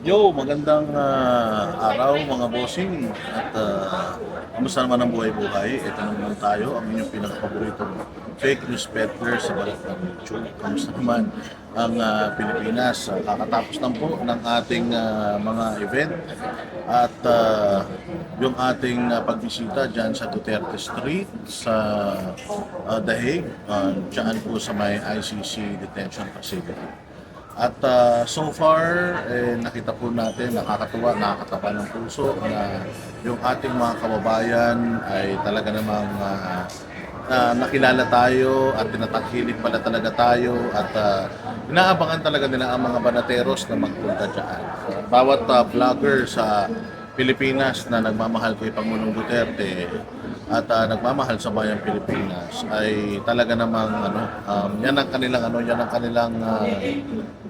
Yo, magandang araw mga bossing at kamusta naman ang buhay-buhay? Ito na naman tayo, ang inyong pinakapaboritong fake news peddler sa balat ng YouTube. Kamusta naman ang Pilipinas? Kakatapos lang po ng ating mga event at yung ating pagbisita dyan sa Duterte Street sa Dahig, dyan po sa may ICC Detention Facility. At so far, nakita po natin, nakakatuwa, nakakataba ng puso na yung ating mga kababayan ay talaga namang nakilala tayo at tinatangkilik pala talaga tayo at inaabangan talaga nila ang mga banateros na magpunta dyan. Bawat vlogger sa Pilipinas na nagmamahal kay Pangulong Duterte at nagmamahal sa bayang Pilipinas ay talaga namang yan ang kanilang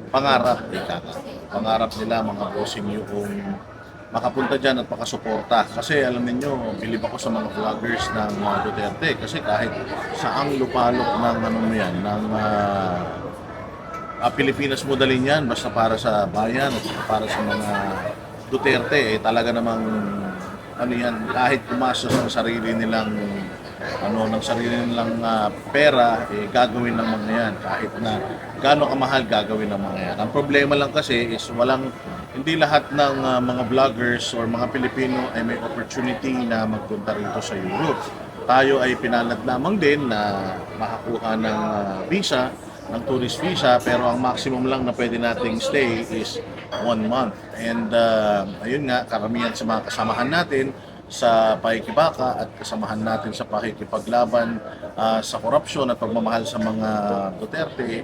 pangarap, ika nga. Pangarap nila mga bossing yung makapunta dyan at makasuporta. Kasi alam niyo, bilib ako sa mga vloggers ng Duterte. Kasi kahit saang lupalok ng ano mo yan, ng Pilipinas mo dalhin yan, basta para sa bayan at para sa mga Duterte, talaga namang ano yan, kahit pumasok ng sarili nilang ng sarili nilang pera, gagawin ng mga yan. Kahit na gaano kamahal, gagawin ng mga yan. Ang problema lang kasi is hindi lahat ng mga vloggers or mga Pilipino ay may opportunity na magpunta rito sa Europe. Tayo ay pinalad lamang din na makakuha ng visa, ng tourist visa, pero ang maximum lang na pwede nating stay is 1 month. And ayun nga, karamihan sa mga kasamahan natin sa pakikibaka at kasamahan natin sa pakikipaglaban sa korupsyon at pagmamahal sa mga Duterte,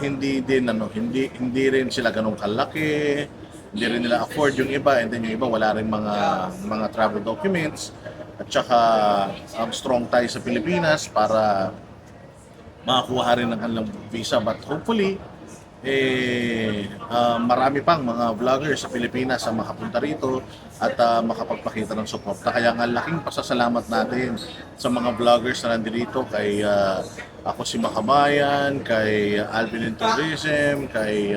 hindi rin sila ganun kalaki, hindi rin nila afford yung iba, and then yung iba wala rin mga travel documents at saka strong tie sa Pilipinas para makakuha rin ng kanilang visa. But hopefully marami pang mga vloggers sa Pilipinas ang makapunta rito at makapagpakita ng suporta. Kaya nga laking pasasalamat natin sa mga vloggers na nandito, kay ako si Makabayan, kay Alvin in Tourism, kay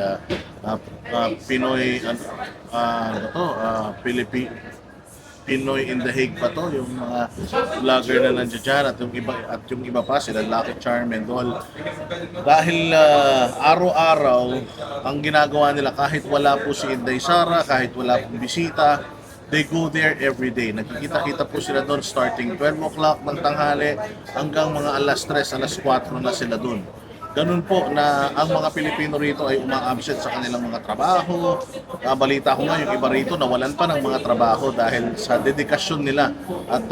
Pinoy Pinoy in the Hague pa to, yung mga vlogger na nandiyan dyan at yung iba pa sila Lucky Charm and all. Dahil araw-araw ang ginagawa nila, kahit wala po si Inday Sara, kahit wala pong bisita, they go there every day. Nagkikita-kita po sila doon starting 12 o'clock ng tanghali hanggang mga alas 3, alas 4 na sila doon. Ganun po na ang mga Pilipino rito ay uma-absent sa kanilang mga trabaho. Balita ko nga yung iba rito nawalan pa ng mga trabaho dahil sa dedikasyon nila at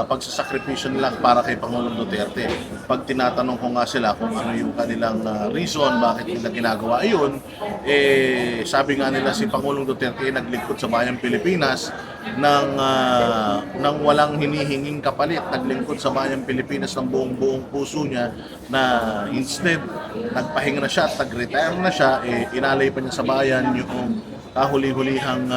pagsasakripisyo nila para kay Pangulong Duterte. Pag tinatanong ko nga sila kung ano yung kanilang reason bakit nila ginagawa yun, sabi nga nila si Pangulong Duterte ay naglingkod sa bayang Pilipinas ng walang hinihinging kapalit. Naglingkod sa bayang Pilipinas ng buong puso niya, na instead nagpahinga na siya at nag-retire na siya, inalay pa niya sa bayan yung kahuli-hulihang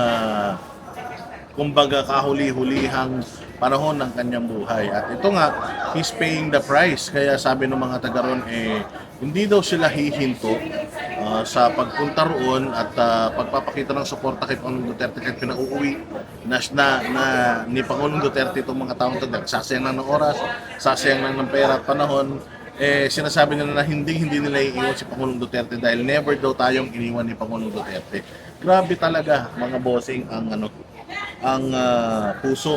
kahuli-hulihang panahon ng kanyang buhay. At ito nga, he's paying the price. Kaya sabi ng mga taga ron, hindi daw sila hihinto sa pagpunta roon at pagpapakita ng suporta kay Pangulong Duterte kahit pinauuwi na ni Pangulong Duterte itong mga taong ito. Sasayang lang ng oras, sasayang lang ng pera at panahon. Sinasabi nila na hindi nila iiwan si Pangulong Duterte dahil never daw tayong iniwan ni Pangulong Duterte. Grabe talaga mga bossing ang puso,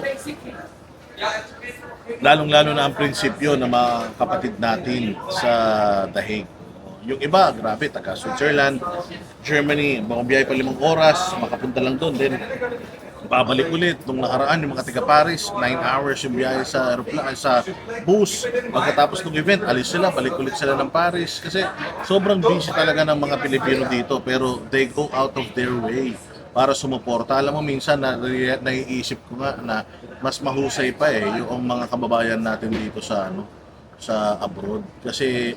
lalong-lalo na ang prinsipyo ng mga kapatid natin sa Dahig. Yung iba, grabe, taga Switzerland, Germany, bumabiyay pa 5 oras, makapunta lang doon. Then, babalik ulit. Nung nakaraan, yung mga taga Paris, 9 hours yung biyahe sa sa bus. Pagkatapos ng event, alis sila, balik ulit sila ng Paris. Kasi sobrang busy talaga ng mga Pilipino dito, pero they go out of their way para sumuporta. Alam mo, minsan naiisip ko nga na mas mahusay pa yung mga kababayan natin dito sa abroad. Kasi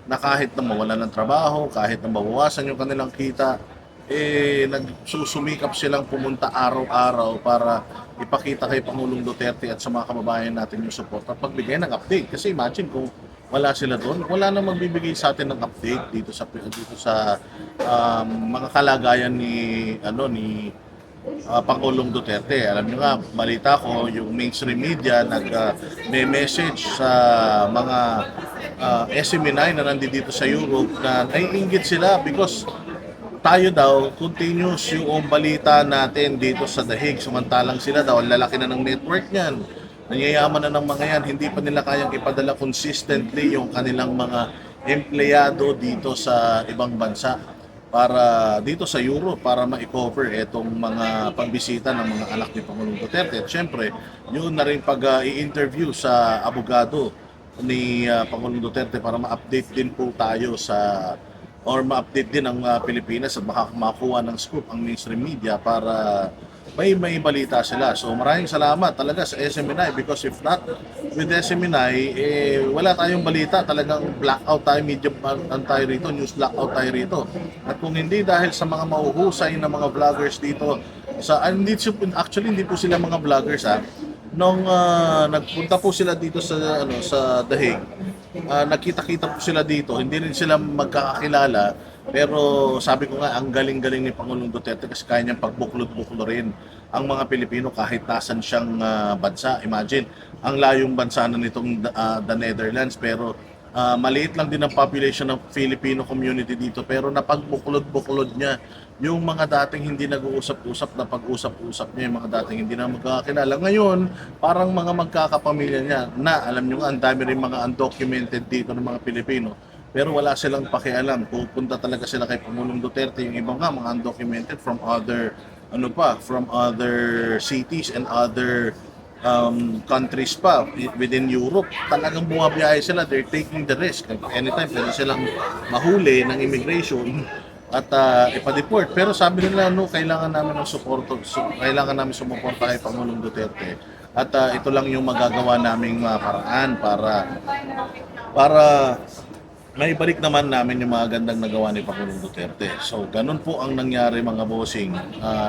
na kahit na mawalan ng trabaho, kahit na mabawasan yung kanilang kita, nagsusumikap silang pumunta araw-araw para ipakita kay Pangulong Duterte at sa mga kababayan natin yung support at pagbigay ng update. Kasi imagine kung wala sila doon. Wala nang magbibigay sa atin ng update dito sa mga kalagayan ni Pangulong Duterte. Alam niyo nga, balita ko, yung mainstream media may message sa mga SMNI na nandito sa Europe na naiinggit sila because tayo daw, continuous yung balita natin dito sa Dahig. Samantalang sila daw, ang lalaki na ng network niyan. Nanyayaman na ng mga yan, hindi pa nila kayang ipadala consistently yung kanilang mga empleyado dito sa ibang bansa para dito sa Europe para ma-cover itong mga pagbisita ng mga anak ni Pangulong Duterte. At syempre, yun na rin pag i-interview sa abogado ni Pangulong Duterte para ma-update din po tayo ma-update din ang Pilipinas at makakuha ng scoop ang mainstream media para may balita sila. So maraming salamat talaga sa SMNI because if not with SMNI, wala tayong balita. Talagang blackout tayo, media tayo rito, news blackout tayo rito. At kung hindi dahil sa mga mahuhusay na mga vloggers dito, actually hindi po sila mga vloggers nung nagpunta po sila dito sa Dahig, nakita-kita po sila dito, hindi rin sila magkakakilala, pero sabi ko nga, ang galing-galing ni Pangulong Duterte kasi kaya niyang pagbuklod-buklorin ang mga Pilipino kahit nasan siyang bansa. Imagine, ang layong bansa na nitong the Netherlands, pero maliit lang din ang population ng Filipino community dito, pero napagbuklod-buklod niya yung mga dating hindi nag-uusap-usap na pag-usap-usap niya, yung mga dating hindi na magkakakilala. Ngayon, parang mga magkakapamilya niya na alam niyo nga, ang dami rin mga undocumented dito ng mga Pilipino, pero wala silang pakialam. Pupunta talaga sila kay Pangulong Duterte. Yung iba nga, mga undocumented from other cities and other countries pa within Europe. Talagang bumabiyahe sila, they're taking the risk. Anytime pwede silang mahuli ng immigration at ipa-deport. Pero sabi nila, no, kailangan namin ng suporto, kailangan namin sumuporta kay Pangulong Duterte. At ito lang yung magagawa naming paraan para maibalik naman namin yung mga gandang nagawa ni Pangulong Duterte. So, ganun po ang nangyari mga bossing.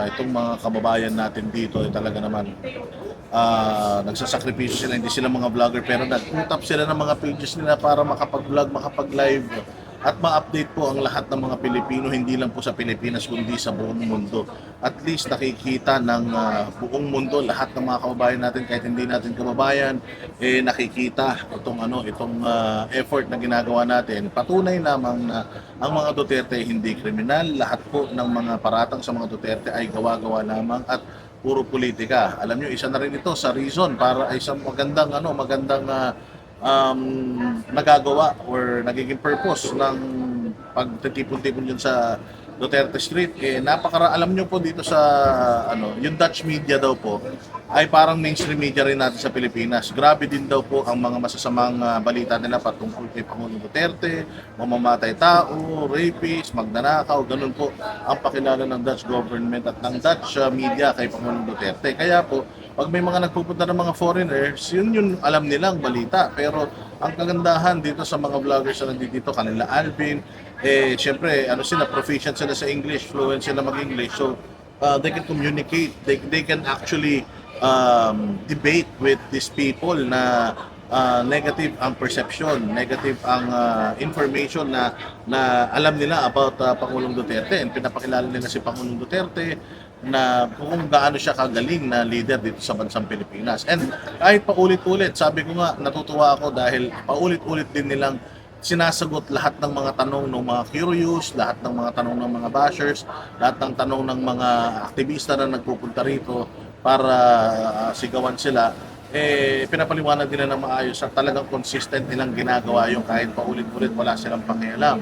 Itong mga kababayan natin dito ay talaga naman nagsasakripisyo sila, hindi sila mga vlogger pero nag-put up sila ng mga pages nila para makapag-vlog, makapag-live at ma-update po ang lahat ng mga Pilipino, hindi lang po sa Pilipinas kundi sa buong mundo. At least nakikita ng buong mundo, lahat ng mga kababayan natin kahit hindi natin kababayan, nakikita itong effort na ginagawa natin. Patunay lamang na ang mga Duterte hindi kriminal, lahat po ng mga paratang sa mga Duterte ay gawa-gawa lamang at puro politika. Alam nyo, isa na rin ito sa reason para isang magandang nagagawa or nagiging purpose ng pagtitipon-tipon yun sa Duterte Street. Alam nyo po dito sa yung Dutch media daw po ay parang mainstream media rin natin sa Pilipinas. Grabe din daw po ang mga masasamang balita nila patungkol kay Pangulong Duterte, mamamatay tao, rapist, magnanakaw, ganun po ang pakilala ng Dutch government at ng Dutch media kay Pangulong Duterte. Kaya po, pag may mga nagpupunta ng mga foreigners, yun alam nilang balita. Pero ang kagandahan dito sa mga vloggers na nandito, kanila Alvin, syempre, proficient sila sa English, fluent sila mag-English. So, they can communicate, they can actually debate with these people na negative ang perception, negative ang information na alam nila about Pangulong Duterte. And pinapakilala nila si Pangulong Duterte na kung gaano siya kagaling na leader dito sa bansang Pilipinas. And kahit paulit-ulit, sabi ko nga, natutuwa ako dahil paulit-ulit din nilang sinasagot lahat ng mga tanong ng mga curious, lahat ng mga tanong ng mga bashers, lahat ng tanong ng mga aktivista na nagpupunta rito para sigawan sila. Pinapaliwanag nila ng maayos at talagang consistent nilang ginagawa yung kahit paulit-ulit wala silang pakialam.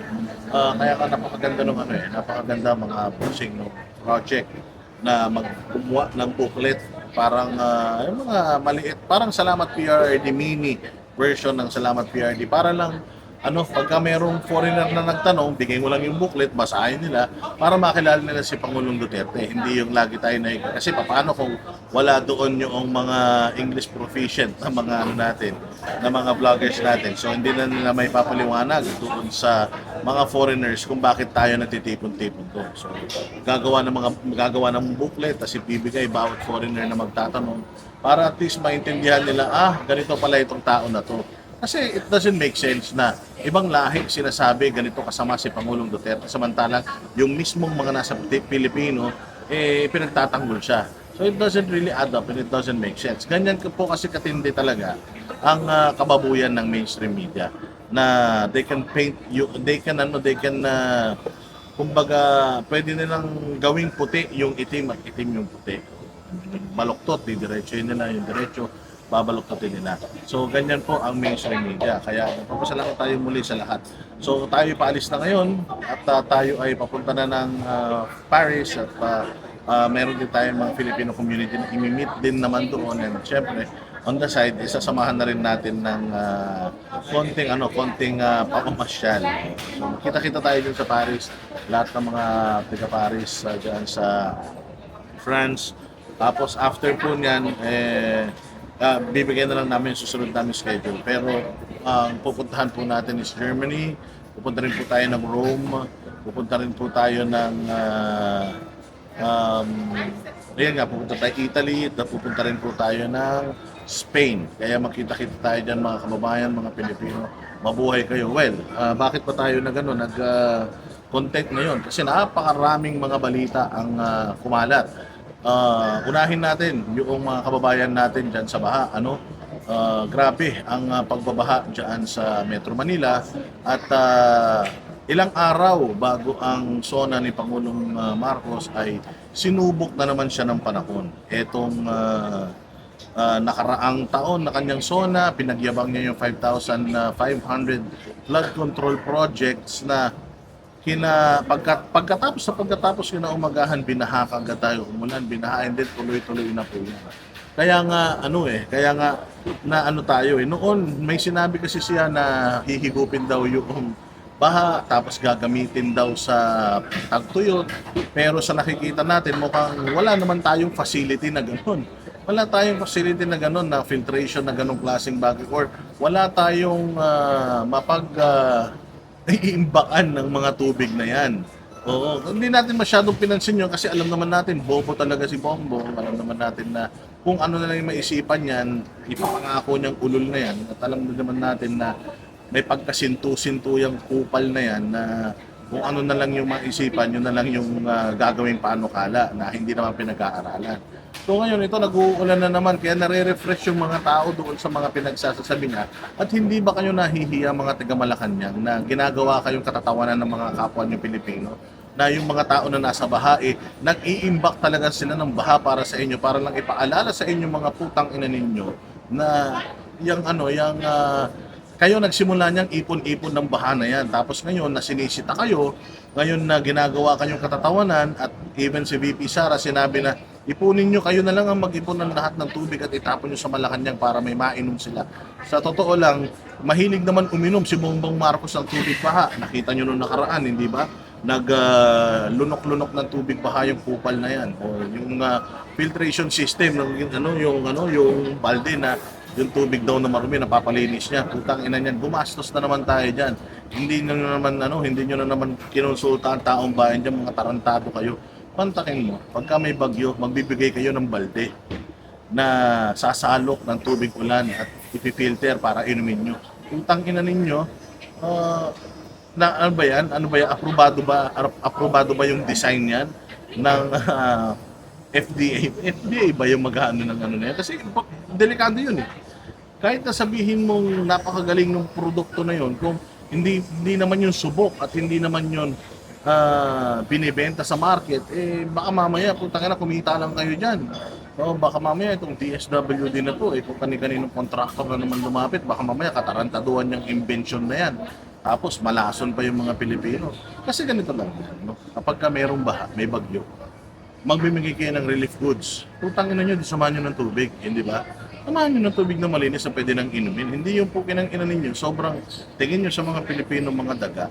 Kaya napakaganda napakaganda mga bossing project na maggumawa ng booklet, parang yung mga maliit, parang Salamat PRRD mini version ng Salamat PRRD para lang pagka merong foreigner na nagtanong, bigay mo lang yung booklet, basahin nila para makilala nila si Pangulong Duterte. Hindi yung lagi tayo kasi paano kung wala doon yung mga English proficient na mga na mga vloggers natin. So hindi na nila may papaliwanag doon sa mga foreigners kung bakit tayo natitipon-tipon doon. So gagawa ng booklet tapos ibibigay bawat foreigner na magtatanong para at least maintindihan nila, ganito pala itong tao na to. Kasi it doesn't make sense na ibang lahi sinasabi ganito kasama si Pangulong Duterte samantalang yung mismong mga nasa Pilipino pinagtatanggol siya. So it doesn't really add up and it doesn't make sense. Ganyan po kasi katindi talaga ang kababuyan ng mainstream media na they can paint you, they can kumbaga pwede nilang gawing puti yung itim at itim yung puti. Baluktot, didiretso nila yung diretso, babaluktotin nila. So ganyan po ang mainstream media. Kaya papasalamat tayo muli sa lahat. So tayo paalis na ngayon at tayo ay papunta na ng Paris at meron din tayong mga Filipino community na imi-meet din naman doon, and syempre on the side isasamahan na rin natin ng konting pamamasyal. So kita-kita tayo dun sa Paris, lahat ng mga taga Paris diyan sa France. Tapos after po niyan bibigyan na lang namin yung susunod namin schedule. Pero ang pupuntahan po natin is Germany, pupunta rin po tayo ng Rome, pupunta rin po tayo ng pupunta tayo Italy, pupunta rin po tayo ng Spain. Kaya makita-kita tayo dyan mga kababayan, mga Pilipino. Mabuhay kayo. Well, bakit pa tayo na gano'n? Content ngayon? Kasi napakaraming mga balita ang kumalat. Unahin natin yung mga kababayan natin dyan sa baha. Grabe ang pagbabaha dyan sa Metro Manila at ilang araw bago ang SONA ni Pangulong Marcos ay sinubok na naman siya ng panahon. Etong nakaraang taon na kanyang SONA, pinagyabang niya yung 5,500 flood control projects na pagkatapos kinaumagahan, binaha kagad tayo, umulan, binaha, and then tuloy-tuloy na po yun. Kaya nga tayo noon may sinabi kasi siya na hihigupin daw yung baha tapos gagamitin daw sa tagtuyot, pero sa nakikita natin mukhang wala naman tayong facility na gano'n. Wala tayong facility na gano'n, na filtration na gano'ng klaseng bagay, or wala tayong iimbakan ng mga tubig na yan. Oo, hindi natin masyadong pinansin yun kasi alam naman natin, bobo talaga si Bongbong. Alam naman natin na kung ano na lang yung maisipan yan, ipapangako niyang ulol na yan. At alam naman natin na may pagkasintu-sintu yung kupal na yan na kung ano na lang yung maisipan, yun na lang yung gagawing panukala na hindi naman pinag-aaralan. So ngayon ito nag-uulan na naman, kaya nare-refresh yung mga tao doon sa mga pinagsasasabi nga. At hindi ba kayo nahihiya mga taga Malacanang na ginagawa kayong katatawanan ng mga kapwa niyo Pilipino? Na yung mga tao na nasa baha nag-iimbak talaga sila ng baha para sa inyo, para lang ipaalala sa inyo mga putang ina ninyo na kayo nagsimula niyang ipon-ipon ng baha na yan. Tapos ngayon na sinisita kayo, ngayon na ginagawa kayong katatawanan, at even si VP Sara sinabi na ipunin nyo, kayo na lang ang mag-ipon ng lahat ng tubig at itapon nyo sa Malacanang para may mainom sila. Sa totoo lang, mahilig naman uminom si Bongbong Marcos ng tubig baha. Nakita nyo nung nakaraan, hindi ba? Lunok-lunok ng tubig baha yung kupal na yan. O yung filtration system, yung balde na yung tubig daw na marumi, napapalinis niya. Putang ina niyan, gumastos na naman tayo diyan. Hindi nyo na naman kinonsulta ang taong bayan diyan, mga tarantado kayo. Pantakin mo, pagka may bagyo, magbibigay kayo ng balde na sasalok ng tubig ulan at ipifilter para inumin nyo. Putang ina ninyo, ano ba yan? Aprobado ba yung design yan ng FDA? FDA ba yung mag-ano ng ano na yan? Kasi delikado yun eh. Kahit na sabihin mong napakagaling ng produkto na yun, kung hindi naman yun subok at hindi naman yun binibenta sa market, baka mamaya putang ina kumita lang kayo dyan. Baka mamaya itong DSWD na to, kung kani-kaninong contractor na naman lumapit, baka mamaya katarantaduhan yung invention na yan. Tapos malason pa yung mga Pilipino. Kasi ganito lang, kapag ka merong baha, may bagyo, magbibigay kayo ng relief goods. Putangin na nyo, di samahan nyo ng tubig, hindi ba? Samahan nyo ng tubig na malinis na pwede nang inumin. Hindi yung po kinang-ina ninyo, sobrang tingin nyo sa mga Pilipino, mga daga.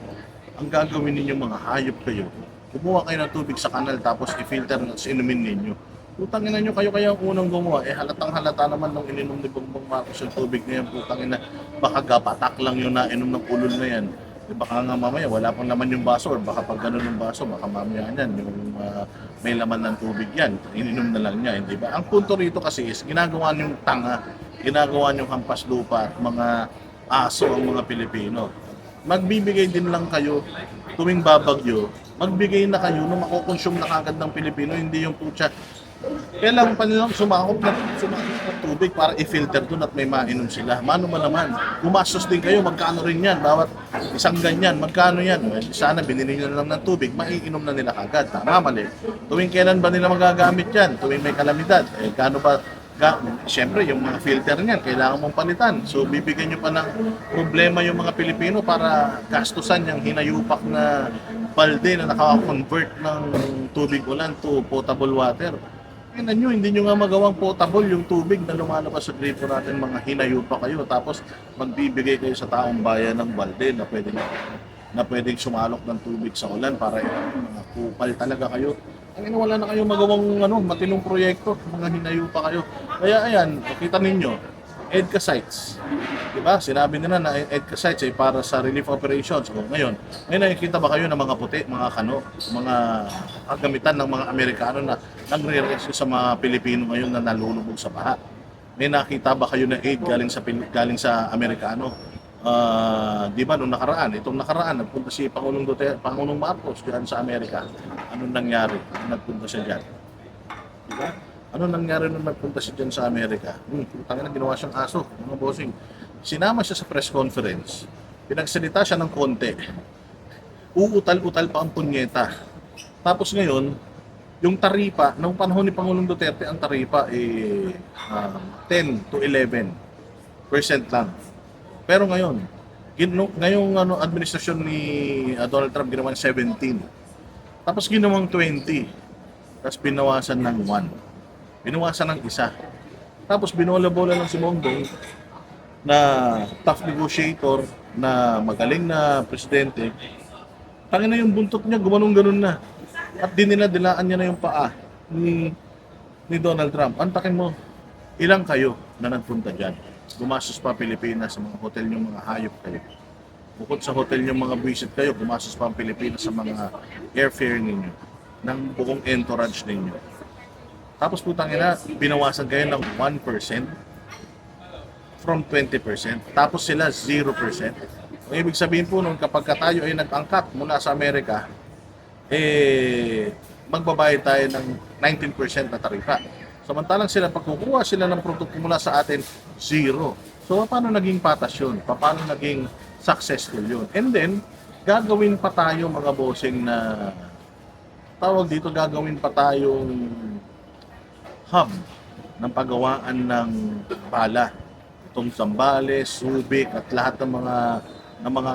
Ang gagawin ninyo, mga hayop kayo, kumuha kayo ng tubig sa kanal tapos i-filter at inumin ninyo. Putangin na nyo, kayo kaya ang unang gumawa. Halatang halata naman nung ininom ni Bongbong Marcos yung tubig na yan. Putangin na, baka gapatak lang yung nainom ng ulol na yan. Baka nga mamaya wala pang laman yung baso, or baka pag ganun yung baso, baka mamaya yan, yung may laman ng tubig yan, ininom na lang niya, hindi ba? Ang punto rito kasi is, ginagawa niyong tanga, ginagawa niyong hampas lupa at mga aso ang mga Pilipino. Magbibigay din lang kayo tuwing babagyo, magbigay na kayo na makukonsume na kagad ng Pilipino, hindi yung putya. Kailangan pa nilang sumakop ng tubig para i-filter doon at may mainom sila. Mano man naman, gumastos din kayo, magkano rin yan, bawat isang ganyan, magkano yan. Sana binili nyo na lang ng tubig, maiinom na nila kagad. Tama, mali. Tuwing kailan ba nila magagamit yan? Tuwing may kalamidad. Kano ba Siyempre, yung mga filter niyan, kailangan mong palitan. So, bibigyan nyo pa ng problema yung mga Pilipino para gastusan yung hinayupak na balde na naka-convert ng tubig ulan to potable water. Tingnan nyo, hindi nyo nga magawang potable yung tubig na lumalabas sa gripo natin, mga hinayupak kayo. Tapos, magbibigay kayo sa taong bayan ng balde na pwedeng sumalok ng tubig sa ulan para mga kupal talaga kayo. Ang wala na kayong magawang matinong proyekto, mga hinayo pa kayo. Kaya ayan, nakita ninyo, EDCA sites. Diba? Sinabi nila na EDCA sites ay para sa relief operations. O, ngayon nakikita ba kayo ng mga puti, mga kano, mga kagamitan ng mga Amerikano na nagre-rescue sa mga Pilipino ngayon na nalulubog sa baha? May nakita ba kayo na aid galing sa Amerikano? Di ba itong nakaraan, nagpunta si Pangulong Marcos diyan sa Amerika. Anong nangyari nung nagpunta siya diyan? Di ba? Ano nangyari nung nagpunta siya diyan sa Amerika? Tangina, ginawa siyang aso, mga bossing. Sinama siya sa press conference. Pinagsalita siya ng konti. Uutal-utal pa ang punyeta. Tapos ngayon, yung taripa, nung panahon ni Pangulong Duterte, ang taripa 10 to 11% lang. Pero ngayon, ngayong administrasyon ni Donald Trump ginawang 17. Tapos ginawang 20. Tapos binawasan ng 1. Binawasan ng isa. Tapos binola-bola lang si Bongbong na tough negotiator, na magaling na presidente. Tangin na yung buntot niya, gumanong-ganon na. At dilaan niya na yung paa ni Donald Trump. Antakin mo, ilang kayo na nagpunta dyan? Gumastos pa Pilipinas sa mga hotel yung mga hayop kayo. Bukod sa hotel yung mga visit kayo, gumastos pa ang Pilipinas sa mga airfare ninyo, ng buong entourage ninyo. Tapos putangina, binawasan kayo ng 1% from 20%. Tapos sila 0%. Ang ibig sabihin po nun, kapag tayo ay nag-angkat mula sa Amerika, magbabayad tayo ng 19% na tarifa. Samantalang sila, pagkukuha sila ng produkto mula sa atin, 0. So, paano naging patas yun? Paano naging successful yun? And then, gagawin pa tayo mga bossing na gagawin pa tayong hub ng paggawaan ng bala. Itong Zambales, Subic, at lahat ng mga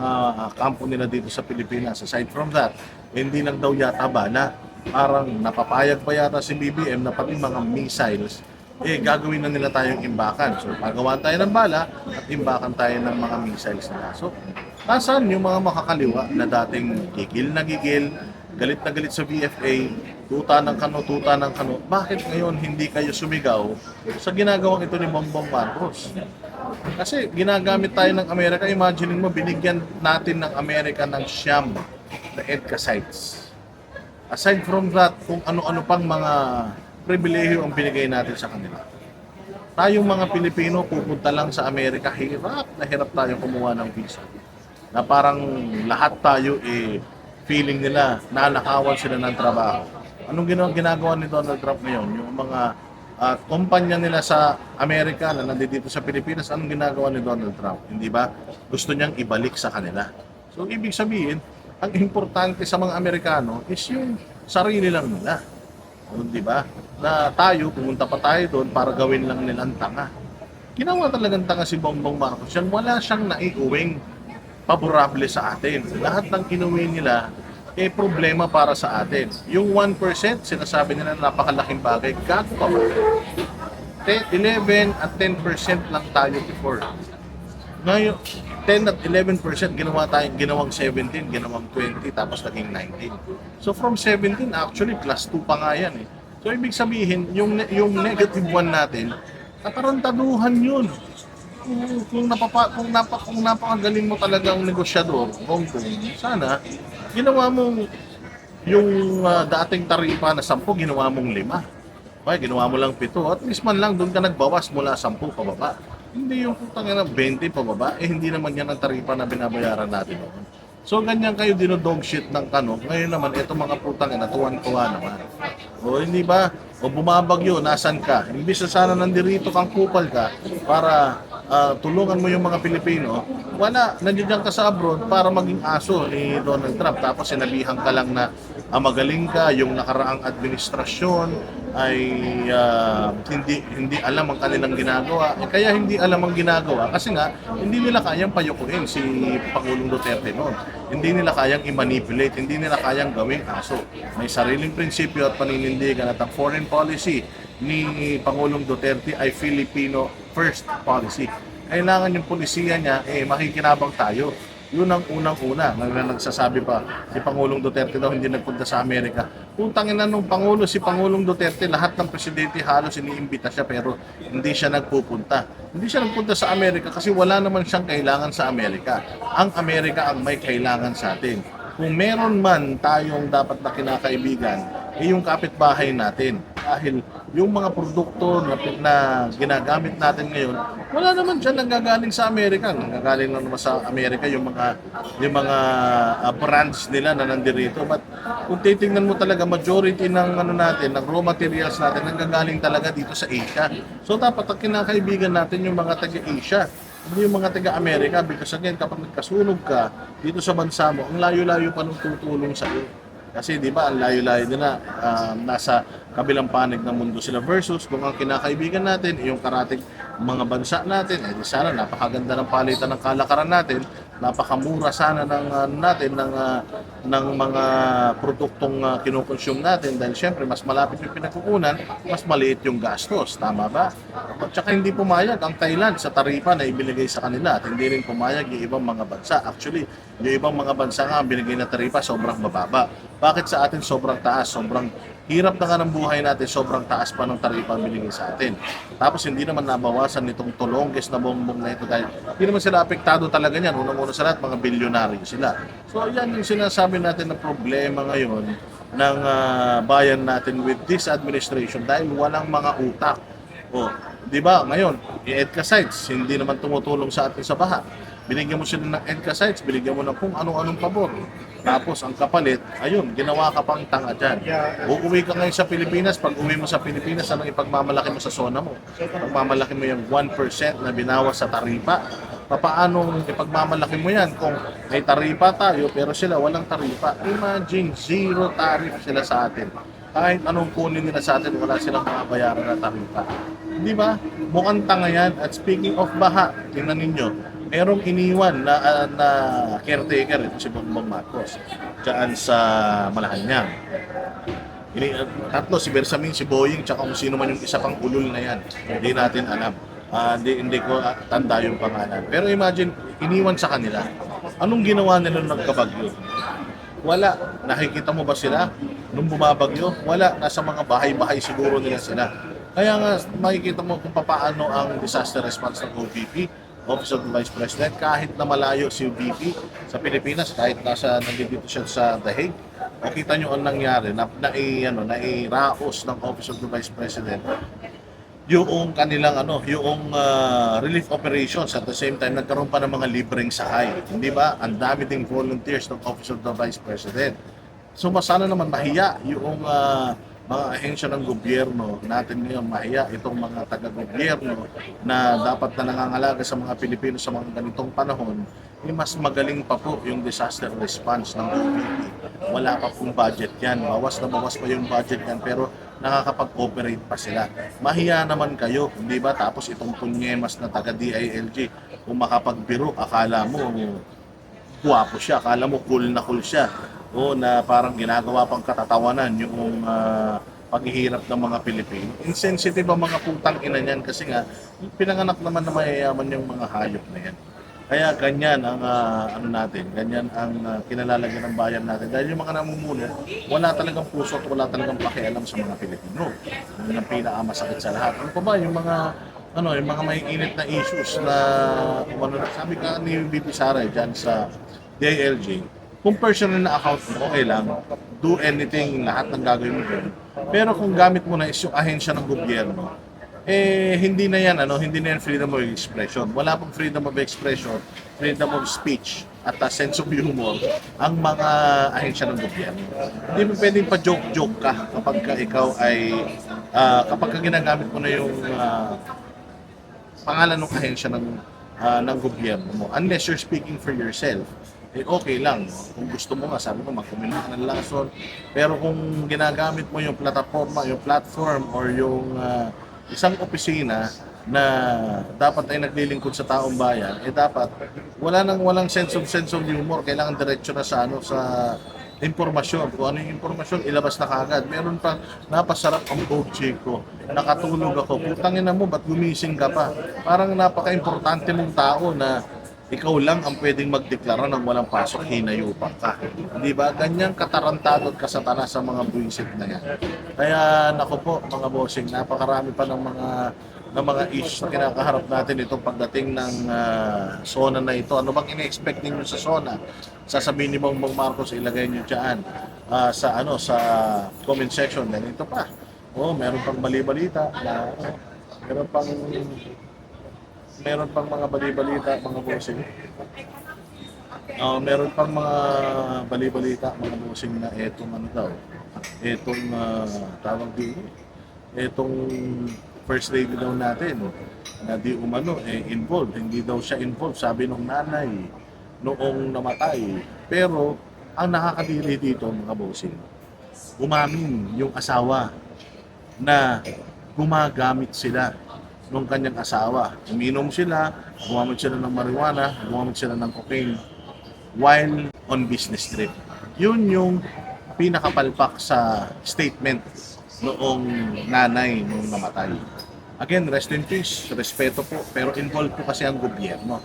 kampo nila dito sa Pilipinas. Aside from that, hindi lang daw yata bala. Parang napapayag pa yata si BBM na pati mga missiles, gagawin na nila tayong imbakan. So, pagawaan tayo ng bala at imbakan tayo ng mga missiles nila. So, nasaan yung mga makakaliwa na dating gigil na gigil, galit na galit sa VFA, tuta ng kano. Bakit ngayon hindi kayo sumigaw sa ginagawang ito ni Bongbong Marcos? Kasi ginagamit tayo ng Amerika. Imagine mo, binigyan natin ng Amerika ng siyam na EDCA sites. Aside from that, kung ano-ano pang mga pribilehiyo ang binigay natin sa kanila. Tayong mga Pilipino, pupunta lang sa Amerika, hirap tayo kumuha ng visa. Na parang lahat tayo feeling nila, nanakawan sila ng trabaho. Anong ginagawa ni Donald Trump ngayon? Yung mga kumpanya nila sa Amerika na nandito sa Pilipinas, anong ginagawa ni Donald Trump? Hindi ba? Gusto niyang ibalik sa kanila. So, ibig sabihin, ang importante sa mga Amerikano is yung sarili lang nila. Di ba? Na tayo, pumunta pa tayo doon para gawin lang nilang tanga. Ginawa talagang tanga si Bongbong Marcos. Yan, wala siyang naiuwing paborable sa atin. Lahat ng inuwi nila, problema para sa atin. Yung 1%, sinasabi nila napakalaking bagay. Gago pa ba? 11 at 10% lang tayo before. Ngayon, 10 at 11% ginawang 17, ginawang 20, tapos naging 19. So from 17, actually plus 2 pa nga yan. So ibig sabihin, yung negative 1 natin, katarantaduhan yun. Kung napakagaling mo talagang negosyador, sana, ginawa mong yung dating taripa na 10, ginawa mong 5. Okay, ginawa mo lang 7. At least man lang doon ka nagbawas mula 10 pababa. Hindi yung putang ina 20 pababa, hindi naman yan ang taripa na binabayaran natin noon. So ganyan kayo dinodog shit ng Kano, ngayon naman ito mga putang ina tuwan-tuwa naman. O hindi ba? O bumabagyo, nasan ka? Imbis na sana nandirito kang kupal ka para tulungan mo yung mga Pilipino, wala, nandiyan ka sa abroad para maging aso ni Donald Trump. Tapos sinabihan ka lang na magaling ka, yung nakaraang administrasyon ay hindi alam ang kanilang ginagawa. Kaya hindi alam ang ginagawa kasi nga hindi nila kayang payukuin si Pangulong Duterte noon. Hindi nila kayang i-manipulate, hindi nila kayang gawing aso. May sariling prinsipyo at paninindigan at ang foreign policy ni Pangulong Duterte ay Filipino first policy. Kailangan yung polisiya niya, makikinabang tayo. Yun ang unang-una. Nagsasabi pa, si Pangulong Duterte daw hindi nagpunta sa Amerika. Putangin na nung Pangulo, si Pangulong Duterte, lahat ng presidente halos iniimbita siya pero hindi siya nagpupunta. Hindi siya nagpunta sa Amerika kasi wala naman siyang kailangan sa Amerika. Ang Amerika ang may kailangan sa atin. Kung meron man tayong dapat na kinakaibigan, yung kapitbahay natin. Dahil yung mga produkto na ginagamit natin ngayon, wala naman dyan nanggagaling sa Amerika. Nanggagaling lang naman sa Amerika yung mga brands nila na nandirito. But kung titingnan mo talaga, majority ng ng raw materials natin nanggagaling talaga dito sa Asia. So dapat ang kinakaibigan natin yung mga taga-Asia. Hindi yung mga taga-Amerika because again, kapag nagkasunog ka dito sa bansa mo, ang layo-layo pa nung tutulong sa iyo. Kasi di ba, ang layo-layo nila, nasa kabilang panig ng mundo sila versus kung ang kinakaibigan natin, yung karating mga bansa natin, di sana napakaganda ng palitan ng kalakaran natin, napakamura sana ng mga produktong kinukonsume natin dahil syempre mas malapit yung pinagkukunan, mas maliit yung gastos, tama ba? At saka hindi pumayag ang Thailand sa taripa na ibinigay sa kanila at hindi rin pumayag yung ibang mga bansa. Actually, yung ibang mga bansa nga ang binigay na taripa sobrang mababa. Bakit sa atin sobrang taas? Sobrang hirap na nga ng buhay natin, sobrang taas pa ng taripa ang binigay sa atin. Tapos hindi naman nabawasan nitong tulongges na bongbong na ito dahil hindi naman sila apektado talaga niyan. Unang-una sa lahat, mga bilyonaryo sila. So yan yung sinasabi natin na problema ngayon ng bayan natin with this administration dahil walang mga utak. O, di ba, ngayon, i-EDCA sites, hindi naman tumutulong sa atin sa baha. Binigyan mo sila ng EDCA sites, binigyan mo ng kung anong-anong pabor. Tapos ang kapalit, ayun, ginawa ka pang tanga dyan. Uuwi ka ngayon sa Pilipinas, pag uwi mo sa Pilipinas, anong ipagmamalaki mo sa zona mo? Pagmamalaki mo yung 1% na binawas sa taripa. Papaanong ipagmamalaki mo yan kung may taripa tayo pero sila walang taripa? Imagine, zero tariff sila sa atin. Kahit anong kunin nila sa atin, wala silang makabayaran na taripa. Di ba? Mukhang tanga yan. At speaking of baha, tingnan ninyo, merong iniwan na caretaker, ito si Bongbong Marcos, dyan sa Malacanang. Tatlo, si Bersamin, si Boying, tsaka kung sino man yung isa pang ulol na yan. Hindi natin alam. Hindi ko tanda yung pangalan. Pero imagine, iniwan sa kanila. Anong ginawa nila nung nagkabagyo? Wala. Nakikita mo ba sila? Nung bumabagyo? Wala. Nasa mga bahay-bahay siguro nila sila. Kaya nga, makikita mo kung paano ang disaster response ng OVP, Office of the Vice President, kahit na malayo si VP sa Pilipinas, kahit nandito siya sa The Hague, o kita nyo ang nangyari, nairaos ng Office of the Vice President yung kanilang yung relief operations at the same time nagkaroon pa ng mga libreng sakay. Hindi ba? Ang dami ding volunteers ng Office of the Vice President. So sana naman mahiya yung mga ahensya ng gobyerno natin ngayon, mahiya itong mga taga-gobyerno na dapat na nangangalaga sa mga Pilipino sa mga ganitong panahon, mas magaling pa po yung disaster response ng OVP. Wala pa pong budget yan. Bawas na bawas pa yung budget yan pero nakakapag-operate pa sila. Mahiya naman kayo, hindi ba? Tapos itong punyemas na taga-DILG, kung makapagbiro, akala mo guwapo siya, akala mo cool siya. O na parang ginagawa pang katatawanan yung paghihirap ng mga Pilipino. Insensitive ang mga putang ina niyan kasi nga pinanganak naman na mayayaman yung mga hayop na yan. Kaya ganyan ang ganyan ang kinalalagyan ng bayan natin. Dahil yung mga namumuno, wala talagang puso at wala talagang pakialam sa mga Pilipino. Yun ang pinakamasakit sa lahat. Ano pa ba yung mga may init na issues na sabi ka ni VP Sara diyan sa DILG, kung personal na account mo, okay lang, do anything, lahat ng gagawin mo doon. Pero kung gamit mo na is yung ahensya ng gobyerno, hindi na yan, hindi na yan freedom of expression. Wala pong freedom of expression, freedom of speech, at sense of humor ang mga ahensya ng gobyerno. Hindi mo pwedeng pa-joke-joke ka kapag ka ikaw ay, kapag ka ginagamit mo na yung pangalan ng ahensya ng gobyerno mo. Unless you're speaking for yourself, okay lang. Kung gusto mo nga, sabi ko, mag-comment ka ng lason. Pero kung ginagamit mo yung plataforma, yung platform, or yung isang opisina na dapat ay naglilingkod sa taong bayan, dapat walang sense of humor. Kailangan diretso na sa impormasyon. Kung ano yung impormasyon, ilabas na kagad. Meron pang napasarap ang coach ko. Nakatulog ako. Putangin na mo, ba't gumising ka pa? Parang napaka-importante mong tao na ikaw lang ang pwedeng magdeklara ng walang pasok, hinayupak ka. Di ba? Ganyang katarantado at kasatana sa mga buwisit na yan. Kaya nako po mga bossing, napakarami pa ng mga issues na kinakaharap natin itong pagdating ng SONA na ito. Ano bang ina-expect ninyo sa SONA? Sasabihin ni Bongbong Marcos, ilagay nyo dyan sa comment section. Ganito pa. Meron pang bali-balita na meron pang mga bali-balita, mga bossing. Meron pang mga bali-balita, mga bossing na etong tawag dito, etong first lady daw natin na di umano involved. Hindi daw siya involved, sabi nung nanay noong namatay. Pero ang nakakadiri dito, mga bossing, umamin yung asawa na gumagamit sila nung kanyang asawa. Uminom sila, gumamit sila ng marijuana, gumamit sila ng cocaine while on business trip. Yun yung pinakapalpak sa statement noong nanay nung namatay. Again, rest in peace, respeto po, pero involved po kasi ang gobyerno.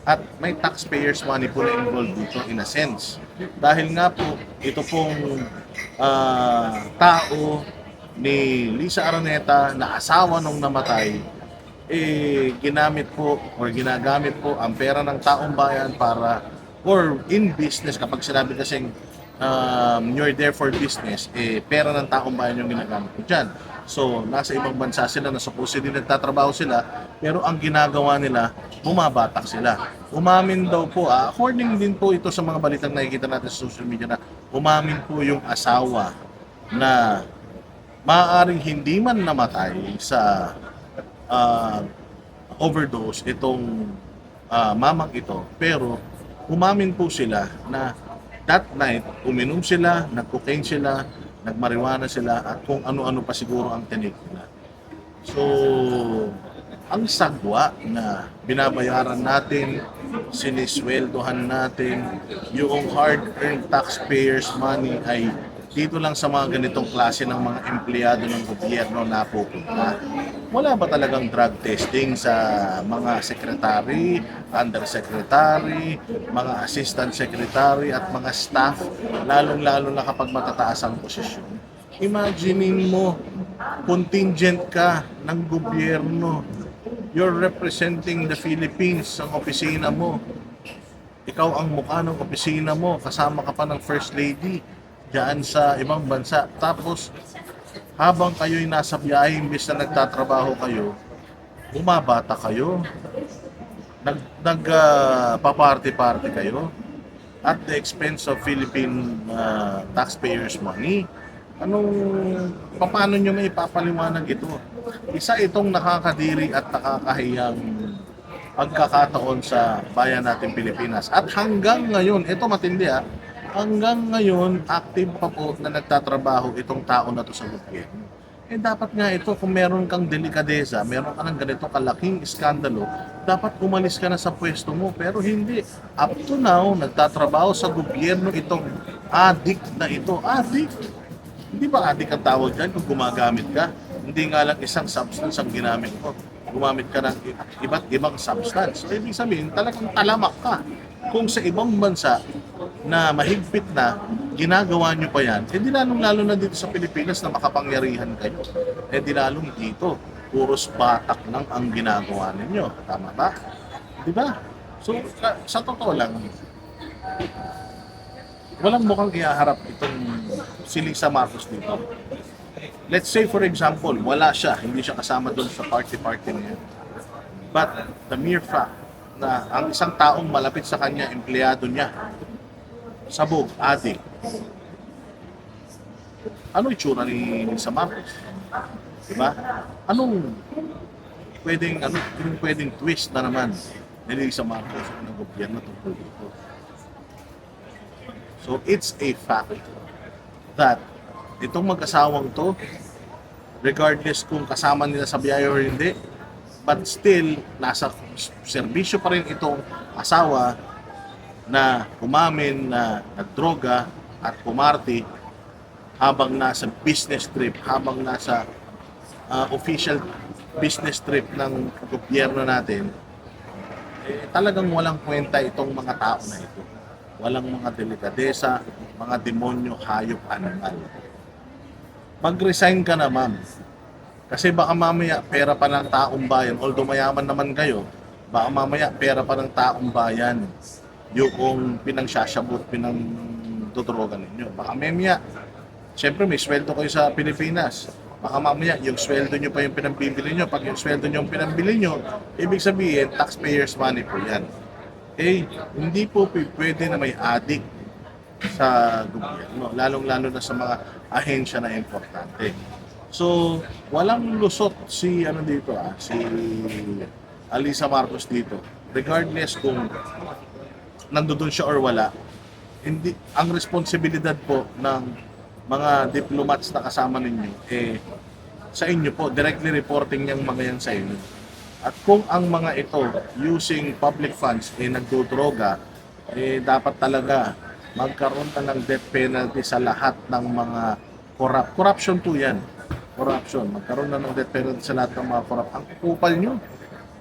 At may taxpayers money po na involved dito in a sense. Dahil nga po, ito pong tao ni Lisa Araneta na asawa nung namatay, ginagamit po ang pera ng taong bayan para, or in business, kapag sinabi kasing you're there for business, pera ng taong bayan yung ginagamit ko dyan. So, nasa ibang bansa sila, na supposedly nagtatrabaho sila, pero ang ginagawa nila, bumabatak sila. Umamin daw po, according din po ito sa mga balitang nakikita natin sa social media, na umamin po yung asawa na maaaring hindi man namatay sa overdose itong mamang ito, pero umamin po sila na that night uminom sila, nag-cocaine sila, nagmarijuana sila, at kung ano-ano pa siguro ang tinik nila. So, ang sagwa na binabayaran natin, sinisweldohan natin, yung hard-earned taxpayers money ay dito lang sa mga ganitong klase ng mga empleyado ng gobyerno napupunta. Wala ba talagang drug testing sa mga secretary, undersecretary, mga assistant secretary at mga staff, lalong-lalo na kapag matataas ang posisyon? Imaginein mo, contingent ka ng gobyerno. You're representing the Philippines, ang opisina mo. Ikaw ang mukha ng opisina mo, kasama ka pa ng First Lady diyan sa ibang bansa. Tapos, habang kayo'y nasa biyahe, imbes na nagtatrabaho kayo, bumabata kayo, paparty-party kayo, at the expense of Philippine taxpayers' money. Paano nyo may ipapaliwanag ito? Isa itong nakakadiri at nakakahiyang pagkakataon sa bayan natin Pilipinas. At hanggang ngayon, ito matindi hanggang ngayon, active pa po na nagtatrabaho itong tao na to sa gobyerno. Dapat nga ito, kung meron kang delikadeza, meron ka ng ganito kalaking iskandalo, dapat umalis ka na sa pwesto mo. Pero hindi. Up to now, nagtatrabaho sa gobyerno itong addict na ito. Addict? Hindi ba addict ang tawag dyan kung gumagamit ka? Hindi nga lang isang substance ang ginamit mo. Gumamit ka ng iba't ibang substance. So, ibig sabihin, talagang talamak ka. Kung sa ibang bansa na mahigpit na, ginagawa nyo pa yan, di lalong-lalo na dito sa Pilipinas na makapangyarihan kayo. Di lalong dito, puros batak lang ang ginagawa ninyo. Tama ba? Di ba? So, sa totoo lang, walang mukhang iaharap itong si Lisa Marcos dito. let's say for example, wala siya, hindi siya kasama doon sa party-party na yun. But the mere fact na ang isang taong malapit sa kanya, empleyado niya, sabog, adik, ano itsura ni Lisa Marcos? Diba? Anong pwedeng twist na naman ni Lisa Marcos ng gobyerno tungkol dito? So it's a fact that itong mag-asawang to, regardless kung kasama nila sa biyahe or hindi, but still, nasa serbisyo pa rin itong asawa na umamin na nagdroga at pumarty habang nasa business trip, habang nasa official business trip ng gobyerno natin, talagang walang kwenta itong mga tao na ito. Walang mga delikadesa, mga demonyo, hayop, animal. Mag-resign ka na, ma'am. Kasi baka mamaya pera pa ng taong bayan, although mayaman naman kayo, baka mamaya pera pa ng taong bayan yung pinangsasyabot, pinangdodrogan ninyo. Baka mamaya, siyempre may sweldo kayo sa Pilipinas. Baka mamaya yung sweldo nyo pa yung pinambibili nyo. Pag yung sweldo nyo yung pinambili nyo, ibig sabihin, taxpayers money po yan. Hindi po pwede na may adik sa gobyerno, lalong-lalo na sa mga ahensya na importante. So, walang lusot si si Alisa Marcos dito. Regardless kung nandoon siya or wala, hindi ang responsibilidad po ng mga diplomats na kasama ninyo sa inyo po, directly reporting yung mga yan sa inyo. At kung ang mga ito using public funds nagdodroga, dapat talaga magkaroon na ng death penalty sa lahat ng mga corruption po yan. Corruption. Magkaroon na ng death penalty sa lahat ng mga corrupt. Ang kupal nyo.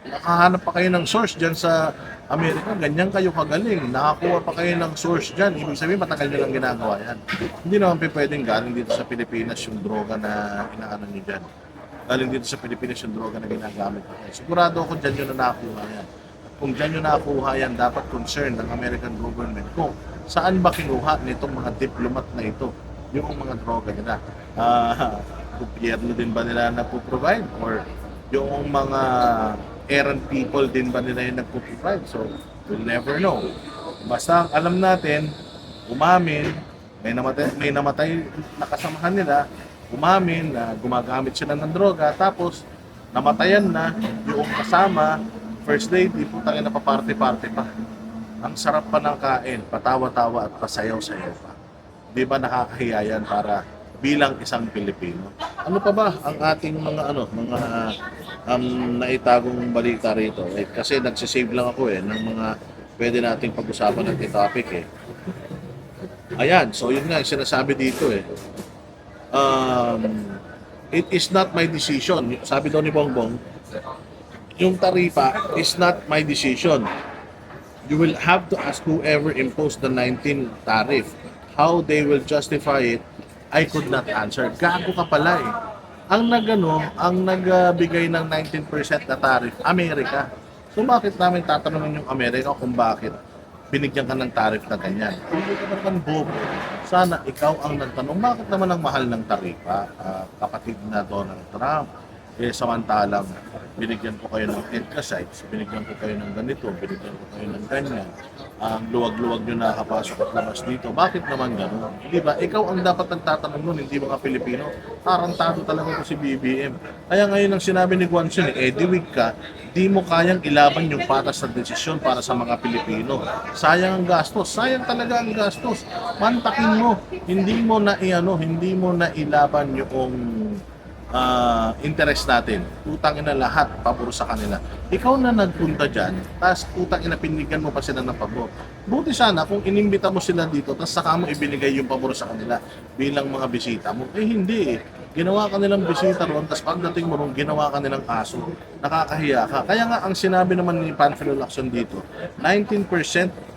Nakahanap pa kayo ng source dyan sa Amerika. Ganyan kayo kagaling. Nakakuha pa kayo ng source dyan. Ibig sabihin, matagal nyo lang ginagawa yan. Hindi naman pwedeng galing dito sa Pilipinas yung droga na inaano nyo dyan. Galing dito sa Pilipinas yung droga na ginagamit ko. Sigurado ako dyan yun na nakuha yan. Kung dyan yun nakuha yan, dapat concern ng American government kung saan ba kinuha nitong mga diplomat na ito yung mga droga nila. Gobyerno din ba nila nagpo-provide? Or yung mga errand people din ba nila yung nagpo-provide? So, we'll never know. Basta alam natin, umamin, may namatay na kasamahan nila, umamin na gumagamit sila ng droga, tapos namatayan na yung kasama, first lady, putang ina pa party-party pa. Ang sarap pa ng kain, patawa-tawa at pasayaw-sayaw pa. Di ba nakakahiya yan para bilang isang Pilipino? Ano pa ba ang ating mga naitagong balita rito? Kasi nagsisave lang ako ng mga pwede nating pag-usapan ng topic Ayan, so yun nga, sinasabi dito it is not my decision. Sabi daw ni Bongbong, yung taripa is not my decision. You will have to ask whoever imposed the 19 tariff. How they will justify it, I could not answer. Gago ka pala Ang nagbigay ng 19% na tariff, Amerika. So bakit namin tatanungin yung Amerika kung bakit binigyan ka ng tariff na ganyan? Hindi ka naman bobo. Sana ikaw ang nagtanong, bakit naman ang mahal ng tarifa, kapatid na Donald Trump? Samantalang binigyan ko kayo ng EDCA sites, binigyan ko kayo ng ganito, binigyan ko kayo ng ganyan. Ang luwag-luwag nyo nakapasok at labas dito. Bakit naman gano'n? Di ba? Ikaw ang dapat nagtatanong nun, hindi mga Pilipino. Tarantado talaga ko si BBM. Kaya ngayon ang sinabi ni Guanzon, diwig ka, di mo kayang ilaban yung patas na desisyon para sa mga Pilipino. Sayang ang gastos. Sayang talaga ang gastos. Mantakin mo. Hindi mo na ilaban yung interest natin. Utang ina lahat, pabor sa kanila. Ikaw na nagpunta dyan, tapos utang ina pinigyan mo pa sila ng pabor. Buti sana kung inimbita mo sila dito, tapos saka mo ibinigay yung pabor sa kanila bilang mga bisita mo. Hindi Ginawa ka nilang bisita ron, tapos pagdating mo ron, ginawa ka nilang aso. Nakakahiya ka. Kaya nga, ang sinabi naman ni Panfilo Lacson dito, 19%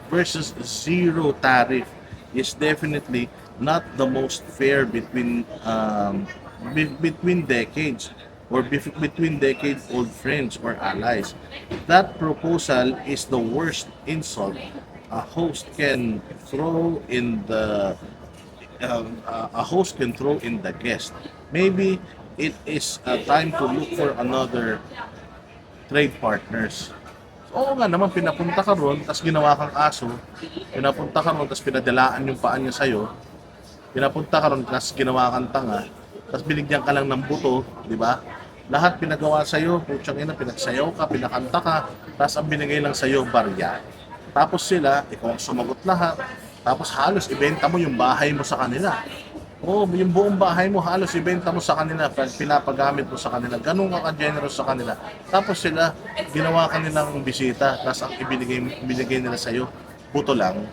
versus zero tariff is definitely not the most fair between decades or between decade-old friends or allies. That proposal is the worst insult a host can throw in the guest. maybe it is a time to look for another trade partners. Oo nga naman, pinapunta ka ron, tapos ginawa kang aso, pinapunta ka ron, tapos pinadalaan yung paan niya sa'yo, pinapunta ka ron, tapos ginawa kang tanga, tapos binigyan ka lang ng buto, di ba? Lahat pinagawa sa'yo, putyang ina, pinagsayaw ka, pinakanta ka, tapos ang binigay lang sa'yo, barya. Tapos sila, ikaw ang sumagot lahat, tapos halos ibenta mo yung bahay mo sa kanila. Oo, yung buong bahay mo halos ibenta mo sa kanila, pinapagamit mo sa kanila, ganun ka ka-generous sa kanila. Tapos sila, ginawa ka nilang bisita, tapos ang ibinigay nila sa'yo, buto lang.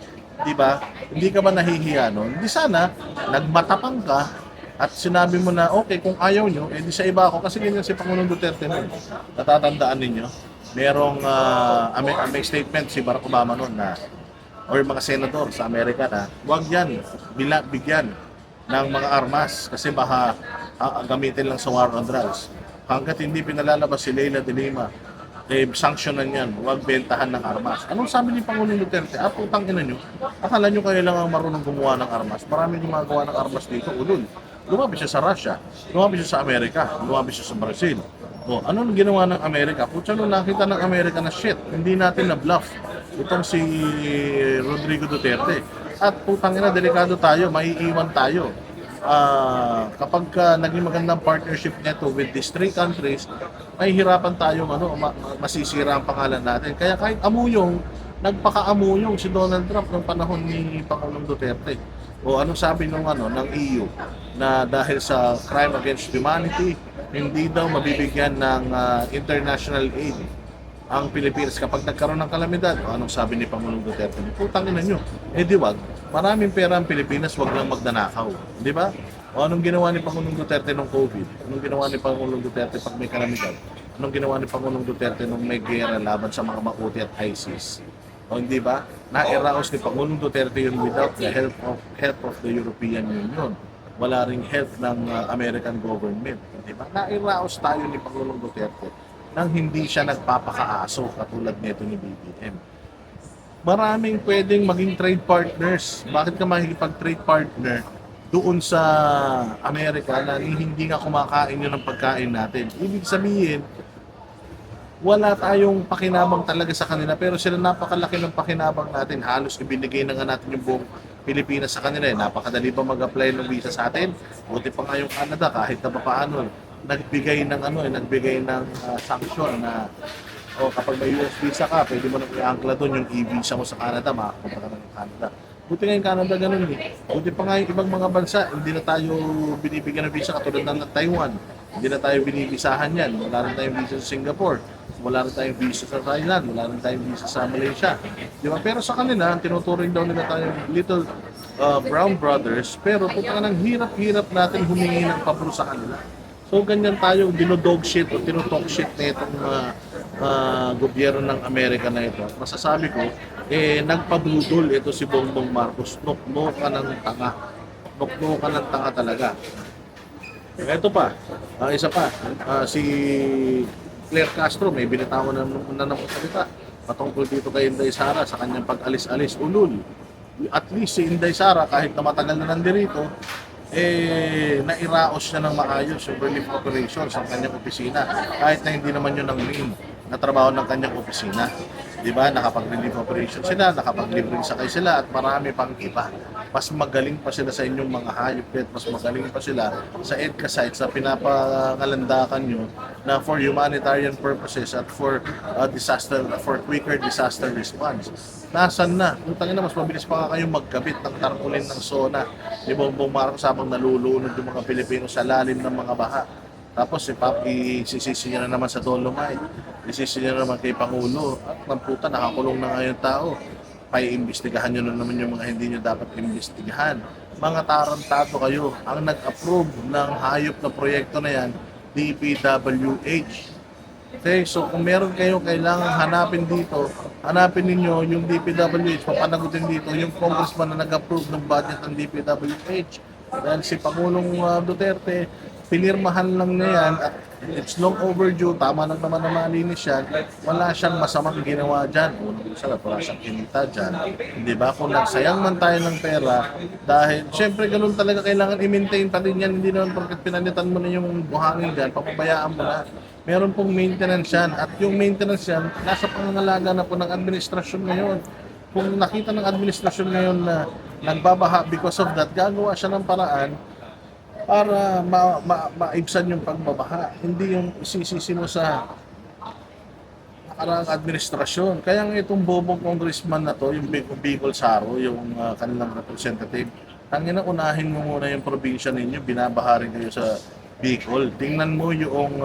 Di ba? Hindi ka ba nahihiya nun? Di sana, nagmatapang ka at sinabi mo na, okay, kung ayaw nyo, edi sa iba ako. Kasi ganyan si Pangulong Duterte nun. Natatandaan ninyo, merong may statement si Barack Obama noon na or mga senador sa Amerika na huwag yan bigyan ng mga armas kasi baka gamitin lang sa war on drugs. Hanggat hindi pinalalabas si Leila de Lima, sanctionan yan, huwag bentahan ng armas. Anong sabi ni Pangulong Duterte? Putang ina nyo, akala nyo kayo lang ang marunong gumawa ng armas. Maraming gumagawa ng armas dito, ulol. Lumabas siya sa Russia, lumabas siya sa Amerika, lumabas siya sa Brazil. Anong ginawa ng Amerika? Putya nung nakita ng Amerika na shit, hindi natin na bluff itong si Rodrigo Duterte. At putang ina, delikado tayo, maiiwan tayo. Kapag naging magandang partnership nito with these three countries, mahihirapan tayong masisira ang pangalan natin. Kaya kahit amuyong, nagpaka-amuyong si Donald Trump ng panahon ni Pangulong Duterte. Anong sabi ng EU na dahil sa crime against humanity, hindi daw mabibigyan ng international aid ang Pilipinas kapag nagkaroon ng kalamidad. Anong sabi ni Pangulong Duterte? Putang ina nyo. Di wag. Maraming pera ang Pilipinas, wag lang magnanakaw. Di ba? Anong ginawa ni Pangulong Duterte nung COVID? Anong ginawa ni Pangulong Duterte pag may kalamidad? Anong ginawa ni Pangulong Duterte nung may gera laban sa mga makuti at ISIS? Hindi ba? Nairaos ni Pangulong Duterte yun without the help of the European Union. Wala ring help ng American government. Di ba? Nairaos tayo ni Pangulong Duterte nang hindi siya nagpapakaaso katulad nito ni BBM. Maraming pwedeng maging trade partners. Bakit ka makikipag-trade partner doon sa Amerika na hindi nga kumakain yun ng pagkain natin? Ibig sabihin, wala tayong pakinabang talaga sa kanila pero sila napakalaki ng pakinabang natin. Halos ibinigay na nga natin yung buong Pilipinas sa kanila. Napakadali ba mag-apply ng visa sa atin? Buti pa nga yung Canada kahit na paano nagbigay ng sanction na kapag may US visa ka, pwede mo nang i-angkla doon yung e-visa mo sa Canada, makapunta ka na ng Canada. Buti nga yung Canada ganun eh. Buti pa nga yung ibang mga bansa, hindi na tayo binibigyan ng visa katulad ng Taiwan. Hindi na tayo binibisahan yan. Wala rin tayong visa sa Singapore. Wala rin tayong visa sa Thailand. Wala rin tayong visa sa Malaysia. Di ba? Pero sa kanila, tinuturing daw nila tayong little brown brothers. Pero puta nang hirap-hirap natin humingi ng pabor sa kanila. So ganyan tayo dinodog shit o tinutalk shit na itong gobyerno ng Amerika na ito. Masasabi ko, nagpabudol ito si Bongbong Marcos. Nokno ka ng tanga. Nokno ka ng tanga talaga. Ito pa, isa pa, si Claire Castro may binitawan na ng salita patungkol dito kay Inday Sara sa kanyang pag-alis-alis ulul. At least si Inday Sara kahit na matagal na nandirito, nairaos siya ng maayos yung relief operations sa kanyang opisina kahit na hindi naman yun ang main na trabaho ng kanyang opisina. Di ba? Nakapag-relief operations sila, nakapag-libreng sakay sila at marami pang iba. Mas magaling pa sila sa inyong mga hayop at mas magaling pa sila sa EDCA sites na pinapangalandakan nyo na for humanitarian purposes at for quicker disaster response. Nasaan na? Utangin na, mas mabilis pa nga kayong magkabit ng tarpaulin ng SONA. Di ba, Bongbong Marcos habang nalulunod yung mga Pilipino sa lalim ng mga baha. Tapos isisisi niya na naman sa Dolomite. Isisi niya na naman kay Pangulo. At ng puta, nakakulong na nga yung tao. Paiimbestigahan nyo na naman yung mga hindi nyo dapat imbestigahan. Mga tarantado kayo. Ang nag-approve ng hayop na proyekto na yan, DPWH. Okay, so kung meron kayo kailangan hanapin dito, hanapin ninyo yung DPWH, papanagutin dito yung congressman na nag-approve ng budget ng DPWH. Dahil si Pangulong Duterte, pinirmahan lang niya yan at it's long overdue, tama lang naman na malinis yan, wala siyang masamang ginawa dyan. Unang isa, wala siyang kinita dyan. Hindi ba? Kung nagsayang man tayo ng pera, dahil syempre ganun talaga kailangan i-maintain pa rin yan. Hindi naman porket pinalitan mo na yung buhangin dyan, papabayaan mo na. Meron pong maintenance yan at yung maintenance yan, nasa pangangalaga na po ng administrasyon ngayon. Kung nakita ng administrasyon ngayon na nagbabaha because of that, gagawa siya ng paraan para maibsan yung pagbabaha. Hindi yung isisisi mo sa nakaraang administrasyon. Kaya nga itong bobong congressman na to, yung Bicol Saro, yung kanilang representative, tangina unahin mo muna yung probinsya ninyo, binabaha rin kayo sa Bicol. Tingnan mo yung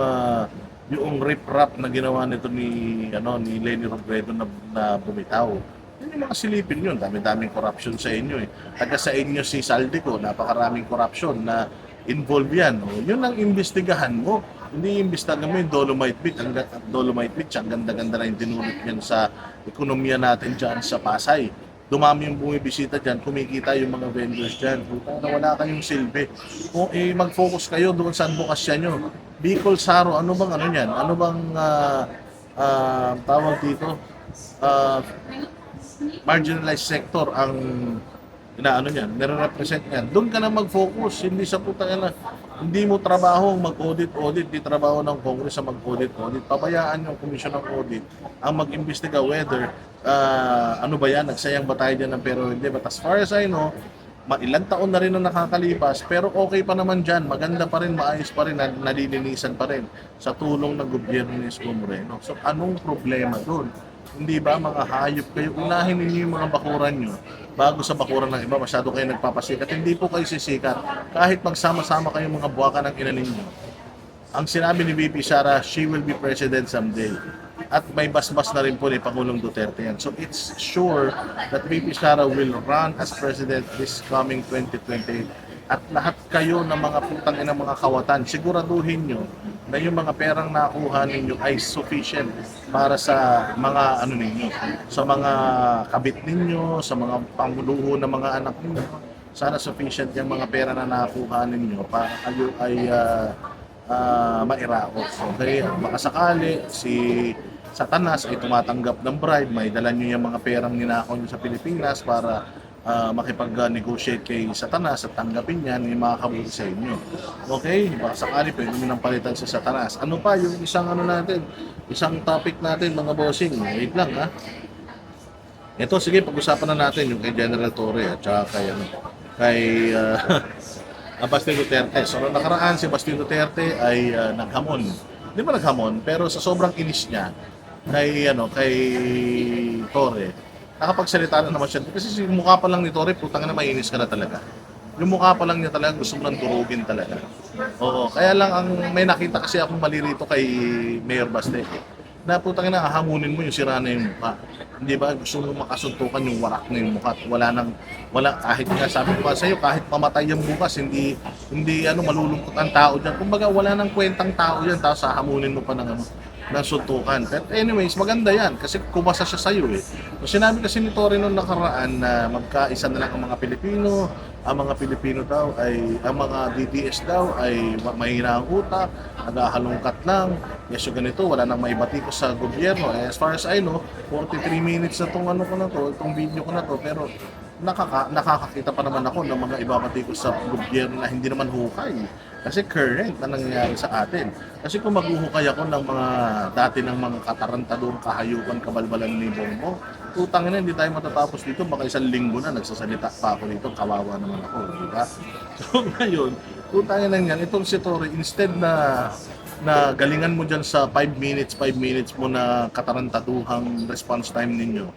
rip-rap na ginawa nito ni Leni Robredo na bumitaw. Yun yung mga silipin yun. Dami-daming corruption sa inyo eh. Taga sa inyo si Saldico, napakaraming corruption na involved yan. O, yun ang imbestigahan mo. Hindi imbestigahan mo yung Dolomite Beach. Dolomite Beach, ang ganda-ganda na yung dinulot yan sa ekonomiya natin dyan sa Pasay. Dumami yung bumibisita dyan, kumikita yung mga vendors dyan. Puta na wala kayong silbi. Kung mag-focus kayo doon sa advokasya nyo. Bicol Saro, ano bang ano yan? Ano bang tawag dito? Marginalized sector ang inaano niyan, nire-represent niyan. Doon ka na mag-focus, hindi sa putang na hindi mo trabaho mag-audit, di trabaho ng Congress sa mag-audit. Pabayaan yung Commission ng Audit ang mag-imbestiga whether ano ba yan, nagsayang ba tayo dyan ng pero hindi. But as far as I know, ilang taon na rin ang nakakalipas, pero okay pa naman dyan, maganda pa rin, maayos pa rin, nalilinisan pa rin sa tulong ng gobyerno ni Isko Moreno. So anong problema doon? Hindi ba mga hayop kayo, unahin ninyo yung mga bakuran nyo bago sa bakuran ng iba, masyado kayo nagpapasikat. Hindi po kayo sisikat kahit magsama-sama kayong mga buwaka ng ina ninyo. Ang sinabi ni VP Sara, she will be president someday. At may basbas na rin po ni Pangulong Duterte yan. So it's sure that VP Sara will run as president this coming 2028. At lahat kayo ng mga putang ina mga kawatan, siguraduhin nyo na yung mga perang nakuha ninyo ay sufficient para sa mga ano ninyo, sa mga kabit ninyo, sa mga panguluho ng mga anak ninyo. Sana sufficient yung mga pera na nakuha ninyo para kayo ay mairaos. Okay, baka sakali si Satanas ay tumatanggap ng bribe, may dala nyo yung mga perang ninakaw nyo sa Pilipinas para makipag-negotiate kay Satanas at tanggapin yan, yung makakabuti sa inyo. Okay? Baka sakali pwede nyo nang palitan sa Satanas. Ano pa yung isang ano natin, isang topic natin mga bossing. Wait lang ha. Ito sige, pag-usapan na natin yung kay General Torre at saka kay Bastian Duterte. So noong nakaraan si Bastian Duterte ay naghamon. Hindi ba naghamon, pero sa sobrang inis niya kay Torre, nakapagsalita na naman siya. Kasi yung mukha pa lang ni Torre, putang na mainis ka na talaga. Yung mukha pa lang niya talaga, gusto mo nang durugin talaga. Oo, kaya lang may nakita kasi akong mali rito kay Mayor Baste. Na putang na, hahamunin mo yung sira na yung mukha. Hindi ba gusto mo makasuntukan yung warak na yung mukha at wala, kahit nga sabi ko sa iyo, kahit mamatay yung bukas, hindi malulungkot ang tao diyan. Kumbaga wala nang kwentang tao diyan, tapos hahamunin mo pa ng suntukan. But anyways, maganda yan kasi kumasa siya sa iyo eh. So, sinabi kasi ni Torre noong nakaraan na magkaisa na lang ang mga Pilipino, ang mga DDS daw ay mahina ang utak, naghahalongkat lang, yes, ganito, wala nang maibatikos sa gobyerno. As far as I know, 43 minutes na itong video ko na to, pero nakakakita pa naman ako ng mga ibabatikos sa gobyerno na hindi naman hukay. Kasi current na nangyayari sa atin. Kasi kung maghuhukay ako ng mga dati ng mga katarantadong kahayupan, kabalbalan ni Bongbong, utang na hindi tayo matatapos dito, baka isang linggo na nagsasalita pa ako dito, kawawa naman ako, di ba? So ngayon, utang na yan, itong si Torre, instead na galingan mo dyan sa 5 minutes mo na katarantaduhang response time ninyo,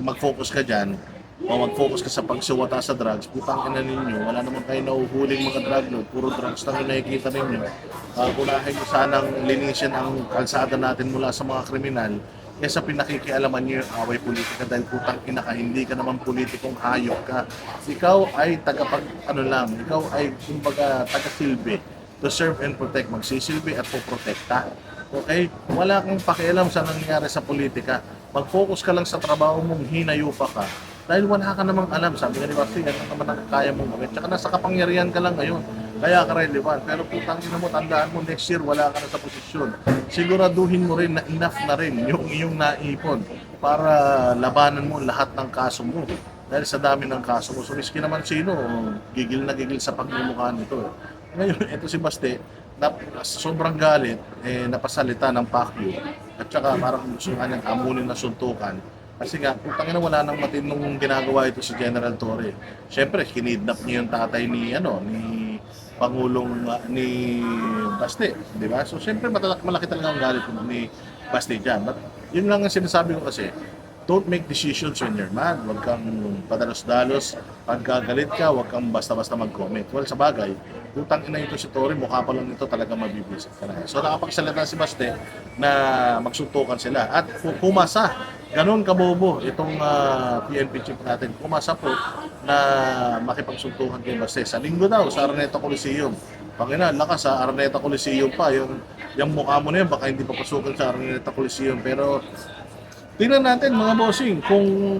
mag-focus ka dyan, o mag-focus ka sa pagsuwata sa drugs, putang ina ninyo, wala naman kayo nahuhuling mga drug lord, puro drugs lang yung nakikita ninyo. Unahin nyo sanang linisin ang kalsada natin mula sa mga kriminal, kaya pinakikialaman nyo yung away politika dahil putang ina ka, hindi ka naman politikong hayop ka. Ikaw ay ikaw ay kumbaga taga-silbi, to serve and protect, magsisilbi at poprotekta. Okay? Wala kang pakialam sa nangyayari sa politika. Mag-focus ka lang sa trabaho mong, hinayo pa ka. Dahil wala ka namang alam, sabi nga ni Basti, yan lang naman ang kaya mong gawin. Tsaka nasa kapangyarihan ka lang ngayon, kaya ka relevant. Pero putang ina mo, tandaan mo, next year wala ka na sa posisyon. Siguraduhin mo rin na enough na rin yung iyong naipon para labanan mo lahat ng kaso mo. Dahil sa dami ng kaso mo, so miski naman sino, gigil na gigil sa pagmumukha nito. Ngayon, ito si Baste, sobrang galit, napasalita ng Pacquiao. At saka parang gusto nga niyang amunin na suntukan. Kasi nga, putang ina, wala nang matinong ginagawa ito si General Torre. Siyempre, kinidnap niya yung tatay ni Pangulong ni Baste, di ba? So, siyempre, malaki talaga ang galit ni Baste dyan. But, yun lang ang sinasabi ko kasi, don't make decisions when you're mad. Huwag kang padalos-dalos. Pag gagalit ka, huwag kang basta-basta mag-comment. Well, sa bagay, putang ina ito si Torre, mukha pa lang ito talaga mabibisit ka na. So nakapagsalita si Baste na magsuntukan sila. At pumasa, ganun kabobo itong PNP chief natin. Pumasa po na makipagsuntukan kay Baste. Sa linggo daw, sa Araneta Coliseum. Pangina, lakas sa Araneta Coliseum pa. Yung mukha mo na yun, baka hindi papasukan sa Araneta Coliseum. Pero tingnan natin mga bossing kung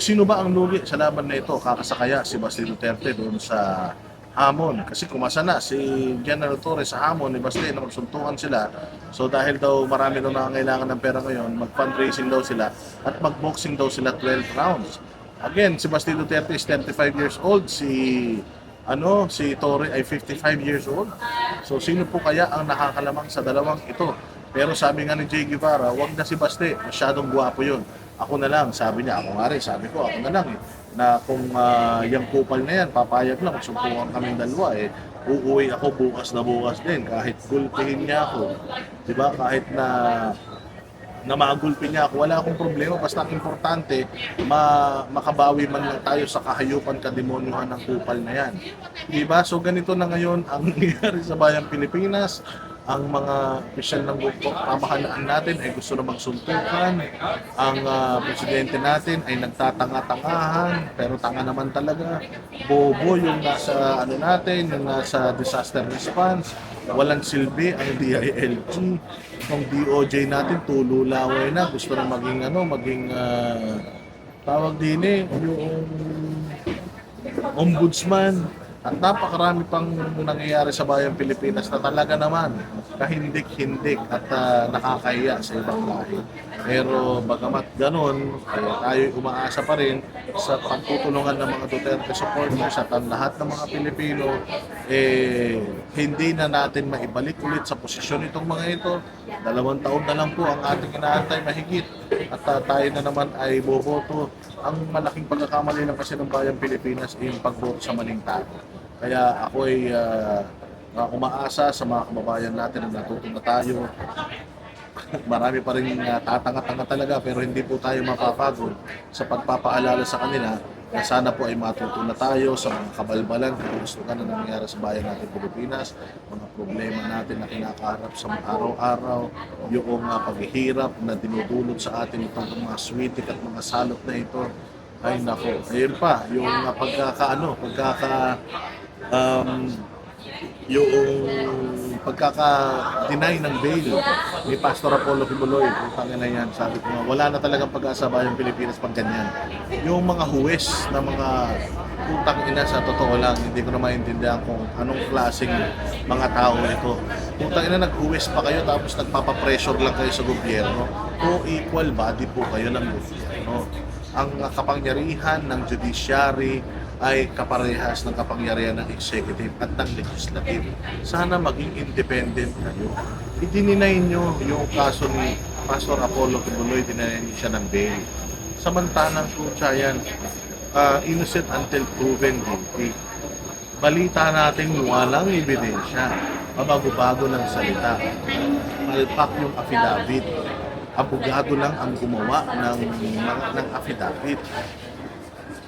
sino ba ang lugi sa laban na ito? Kakasa kaya si Baste Duterte doon sa hamon. Kasi kumasa na si General Torres sa hamon ni Baste na magsuntukan sila. So dahil daw marami daw nangangailangan ng pera ngayon, mag-fundraising daw sila at mag-boxing daw sila 12 rounds. Again, si Baste Duterte is 35 years old, si Torre ay 55 years old. So sino po kaya ang nakakalamang sa dalawang ito? Pero sabi nga ni Jay Guevara, wag na si Baste, masyadong gwapo yun. Ako na lang, sabi niya, ako nga rin, sabi ko, ako na lang na kung yung kupal na yan, papayag lang, magsuntukan kaming dalawa uuwi ako bukas na bukas din, kahit gulpihin niya ako. Diba? Kahit na magulpi niya ako, wala akong problema, basta ang importante, makabawi man lang tayo sa kahayupan kademonyuhan ng kupal na yan. Diba? So ganito na ngayon ang nangyayari sa bayang Pilipinas. Ang mga opisyal ng pamahalaan natin ay gusto na magsuntukan. Ang presidente natin ay nagtatanga-tangahan, pero tanga naman talaga. Bobo yung nasa yung nasa disaster response. Walang silbi ang DILG. Ang DOJ natin tululaway na, gusto na maging tawag din yung ombudsman. At napakarami pang nangyayari sa bayang Pilipinas na talaga naman kahindik-hindik at nakakahiya sa ibang lahi. Pero bagamat ganun, tayo umaasa pa rin sa pagtutulungan ng mga Duterte supporters at ang lahat ng mga Pilipino, hindi na natin maibalik ulit sa posisyon itong mga ito. 2 taon na lang po ang ating inaantay mahigit at tayo na naman ay boboto. Ang malaking pagkakamali lang kasi ng bayang Pilipinas ay yung pagboto sa maling tao. Kaya ako ay umaasa sa mga kababayan natin na natuto na tayo. Marami pa rin tatanga-tanga talaga pero hindi po tayo mapapagod sa pagpapaalala sa kanila na sana po ay matuto na tayo sa mga kabalbalan kung gusto ka na nangyayari sa bayan natin Pilipinas, mga problema natin na kinakaharap sa araw-araw, yung paghihirap na dinudulot sa atin itong mga switik at mga salot na ito. Ay nako, ayun pa, yung pagkaka-deny ng bail ni Pastor Apollo Kibuloy, putang na yan, sabi ko nga, wala na talagang pag-asa bayang Pilipinas pag ganyan. Yung mga huwes na mga putang ina, sa totoo lang, hindi ko na maintindihan kung anong klaseng mga tao ito. Putang ina, nag-huwes pa kayo tapos nagpapapressure lang kayo sa gobyerno. O equal body po kayo ng gobyerno. Ang kapangyarihan ng judiciary ay kaparehas ng kapangyarihan ng executive at ng legislative. Sana maging independent kayo. Idininay nyo yung kaso ni Pastor Apollo Kibuloy, dinay siya ng bail. Samantalang po siya yan, innocent until proven guilty. Balita natin walang ebidensya, pabago-bago ng salita. Malpak yung affidavit. Abogado lang ang gumawa ng affidavit.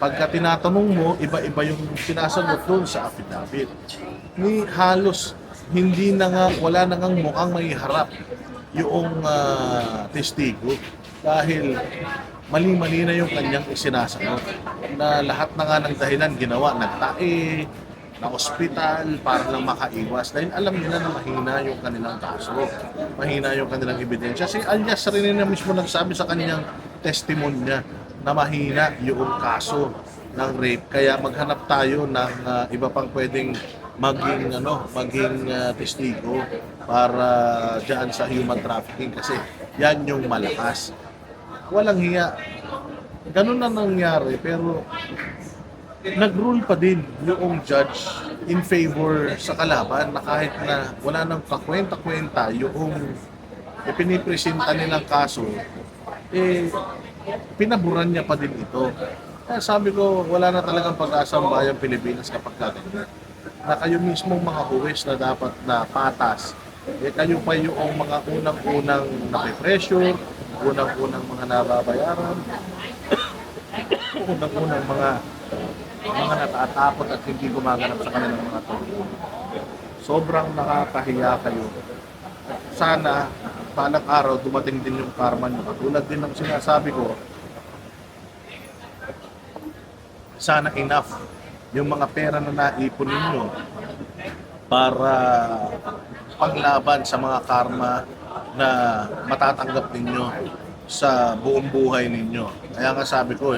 Pagka tinatanong mo, iba-iba yung sinasagot doon sa affidavit. Ni halos hindi na nga, wala na ngang mukhang may harap yung testigo dahil mali-mali na yung kanyang isinasagot na lahat na nga ng dahilan ginawa, nagtae, na ospital para lang makaiwas dahil alam nila na mahina yung kanilang kaso, mahina yung kanilang ebidensya. Si alias rin na mismo nagsabi sa kanyang testimonya na mahina yung kaso ng rape. Kaya maghanap tayo ng iba pang pwedeng maging testigo para diyan sa human trafficking kasi yan yung malakas. Walang hiya. Ganun na nangyari pero nag-rule pa din yung judge in favor sa kalaban na kahit na wala nang kakwenta-kwenta yung ipinipresenta nilang kaso, pinaburan niya pa din ito. Kaya sabi ko, wala na talagang pag-asa ang bayang Pilipinas kapag ganyan. Na kayo mismong mga huwes na dapat na patas, kayo pa yung mga unang-unang nape-pressure, unang-unang mga nababayaran, unang-unang mga natatakot at hindi gumaganap sa kanilang mga tulong. Sobrang nakakahiya kayo. Sana, balang araw, dumating din yung karma nyo. Katulad din ng sinasabi ko, sana enough yung mga pera na naipon ninyo para panglaban sa mga karma na matatanggap ninyo sa buong buhay ninyo. Kaya nga sabi ko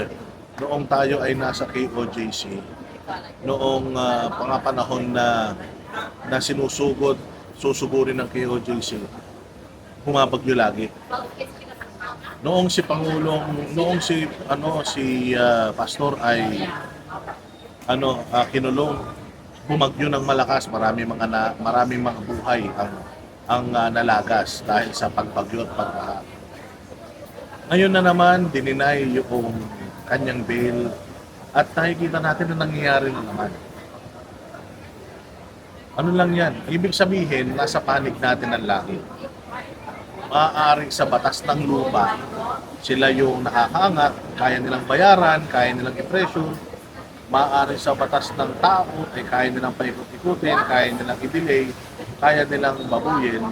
noong tayo ay nasa KOJC, noong panahon na susugurin ng KOJC, bumabagyo lagi. Noong si pastor ay kinulong, bumagyo ng malakas, maraming mga buhay ang nalagas dahil sa pagbagyo at pagbaha. Ngayon na naman dininay yung kanyang bail at nakikita natin na nangyayari na naman. Ano lang yan? Ibig sabihin, nasa panig natin ang langit. Maaaring sa batas ng lupa, sila yung nakakaangat, kaya nilang bayaran, kaya nilang i-pressure. Maaaring sa batas ng tao, ay kaya nilang paikot-ikutin, kaya nilang i-delay, kaya nilang babuyin.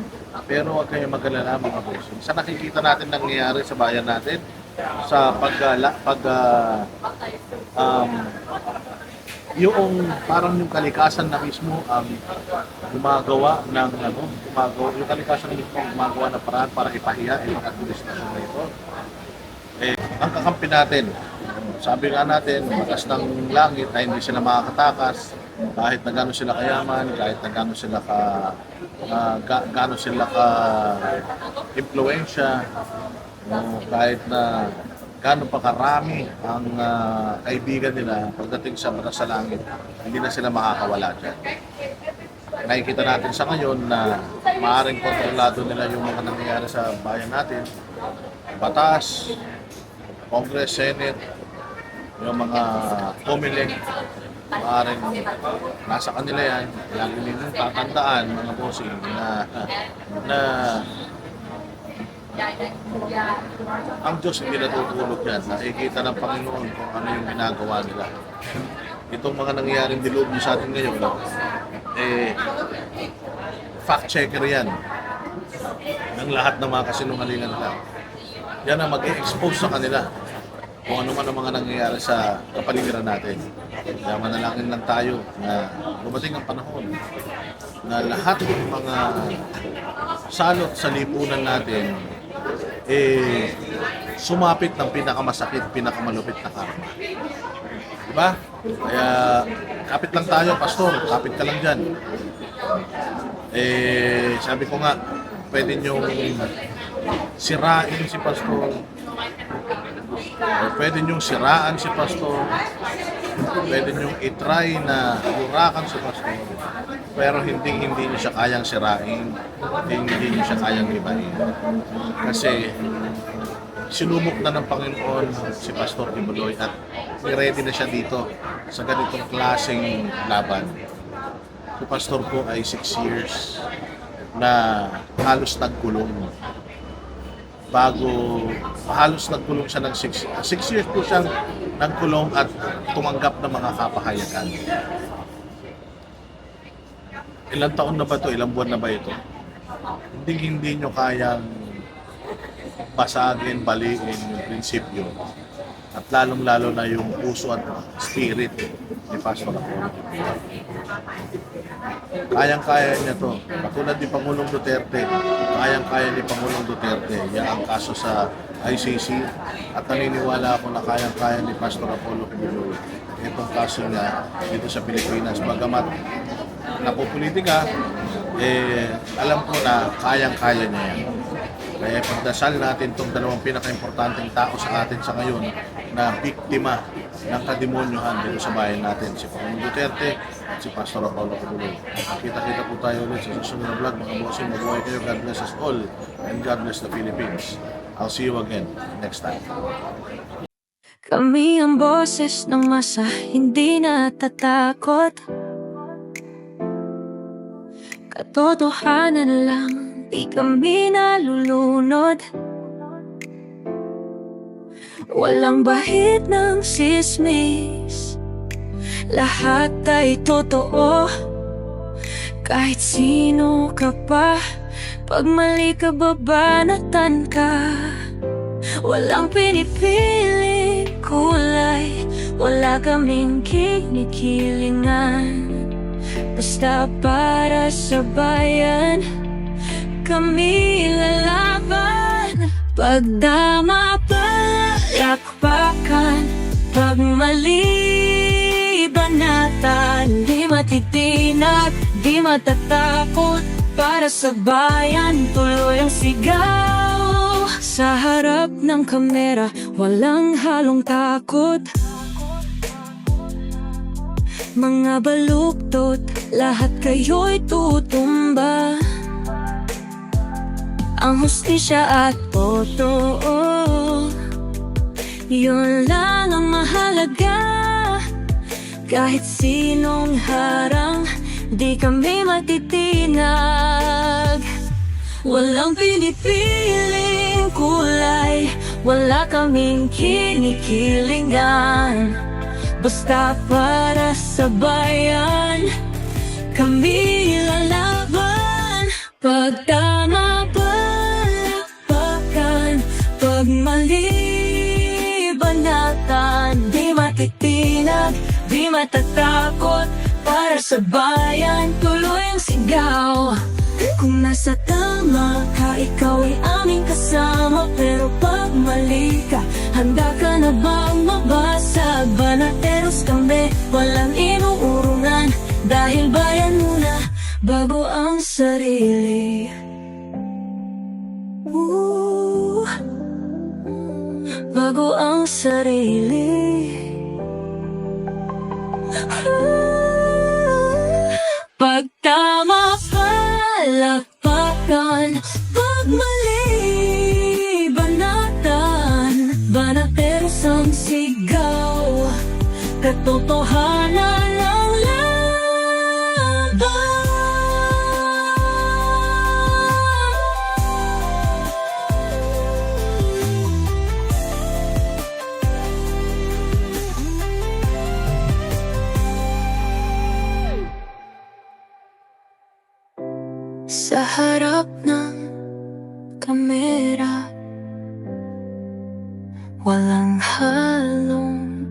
Pero huwag kayong mag-alala mga bossing. Sa nakikita natin nangyayari sa bayan natin, sa yung parang yung kalikasan na mismo gumagawa ng yung kalikasan na mismo gumagawa ng paraan para ipahiya yung mga administrasyon na ito. Ang kakampi natin, sabi nga natin, batas ng langit na hindi sila makakatakas kahit na gano'n sila kayaman, kahit na gano'n sila ka impluwensya, kahit na gano'n pa karami ang kaibigan nila pagdating sa batas sa langit, hindi na sila makakawala dyan. Nakikita natin sa ngayon na maaaring kontrolado nila yung mga nangyayari sa bayan natin. Batas, Congress, Senate, yung mga COMELEC, maaaring nasa kanila yan. Lagi ninyong tatandaan mga bossing na ang Diyos hindi natutulog yan. Nakikita ng Panginoon kung ano yung ginagawa nila. Itong mga nangyayaring dilubyo sa atin ngayon, fact checker yan ng lahat ng mga kasinungalingan nila. Yan ang mag-expose sa kanila kung ano man ang mga nangyayari sa kapaligiran natin. Kaya manalangin lang tayo na dumating ang panahon na lahat ng mga salot sa lipunan natin sumapit ng pinakamasakit, pinakamalupit na karma. Diba? Kaya kapit lang tayo, pastor. Kapit ka lang dyan. Sabi ko nga, pwede nyo sirain si pastor. Pwede nyo siraan si pastor. Pwede nyo itry na hurakan si pastor. Pero hindi nyo siya kayang sirain. Hindi nyo siya kayang ibahin. Kasi sinubok na ng Panginoon si Pastor Tibuloy at ready na siya dito sa ganitong klaseng laban. Si Pastor po ay 6 years na halos nagkulong. Halos nagkulong siya ng 6 years po siyang nagkulong at tumanggap ng mga kapahayagan. Ilang taon na ba ito? Ilang buwan na ba ito? Hindi nyo kayang basagin, baliin yung prinsipyo at lalong-lalo na yung puso at spirit ni Pastor Apollo. Kayang-kaya niya to. Katulad ni Pangulong Duterte, kayang-kaya ni Pangulong Duterte. Yan ang kaso sa ICC at naniniwala ako na kayang-kaya ni Pastor Apollo Kibuloy itong kaso niya dito sa Pilipinas. Bagamat napopolitika, alam ko na kayang-kaya niya yan. Kaya pagdasal natin itong dalawang pinaka-importanting tao sa atin sa ngayon na biktima ng kademonyohan dito sa bayan natin, si Pangulong Duterte at si Pastor Apollo Kibuloy. Kita-kita po tayo ulit sa susunod na vlog. Mga bossing, mabuhay kayo. God bless us all and God bless the Philippines. I'll see you again next time. Kami ang boses ng masa, hindi natatakot. Katotohanan lang, di kami nalulunod. Walang bahid ng sismis, lahat ay totoo. Kahit sino ka pa, pag mali ka babanatan ka. Walang pinipiling kulay, wala kaming kinikilingan. Basta para sa bayan, kami lalaban. Pagdama palakpakan, pag mali banatan. Di matitinag, di matatakot, para sa bayan tuloy ang sigaw. Sa harap ng kamera, walang halong takot. Mga baluktot, lahat kayo'y tutumba. Ang hustisya at totoo, yun lang ang mahalaga. Kahit sinong harang, di kami matitinag. Walang pinipiling kulay, wala kaming kinikilingan. Basta para sa bayan, kami lalaban. Pag tama palakpakan, pag mali banatan. Di matitinag, di matatakot, para sa bayan tuloy ang sigaw. Kung nasa tama ka, ikaw ay aming kasama. Pero pag mali ka, handa ka na bang mabasag? Banateros kami, walang inuurungan, dahil bayan muna bago ang sarili. Bago ang sarili. Pag tama palakpakan, pag mali banatan. Banateros ang sigaw, katotohanan ang laban. Sa harap ng kamera, walang halong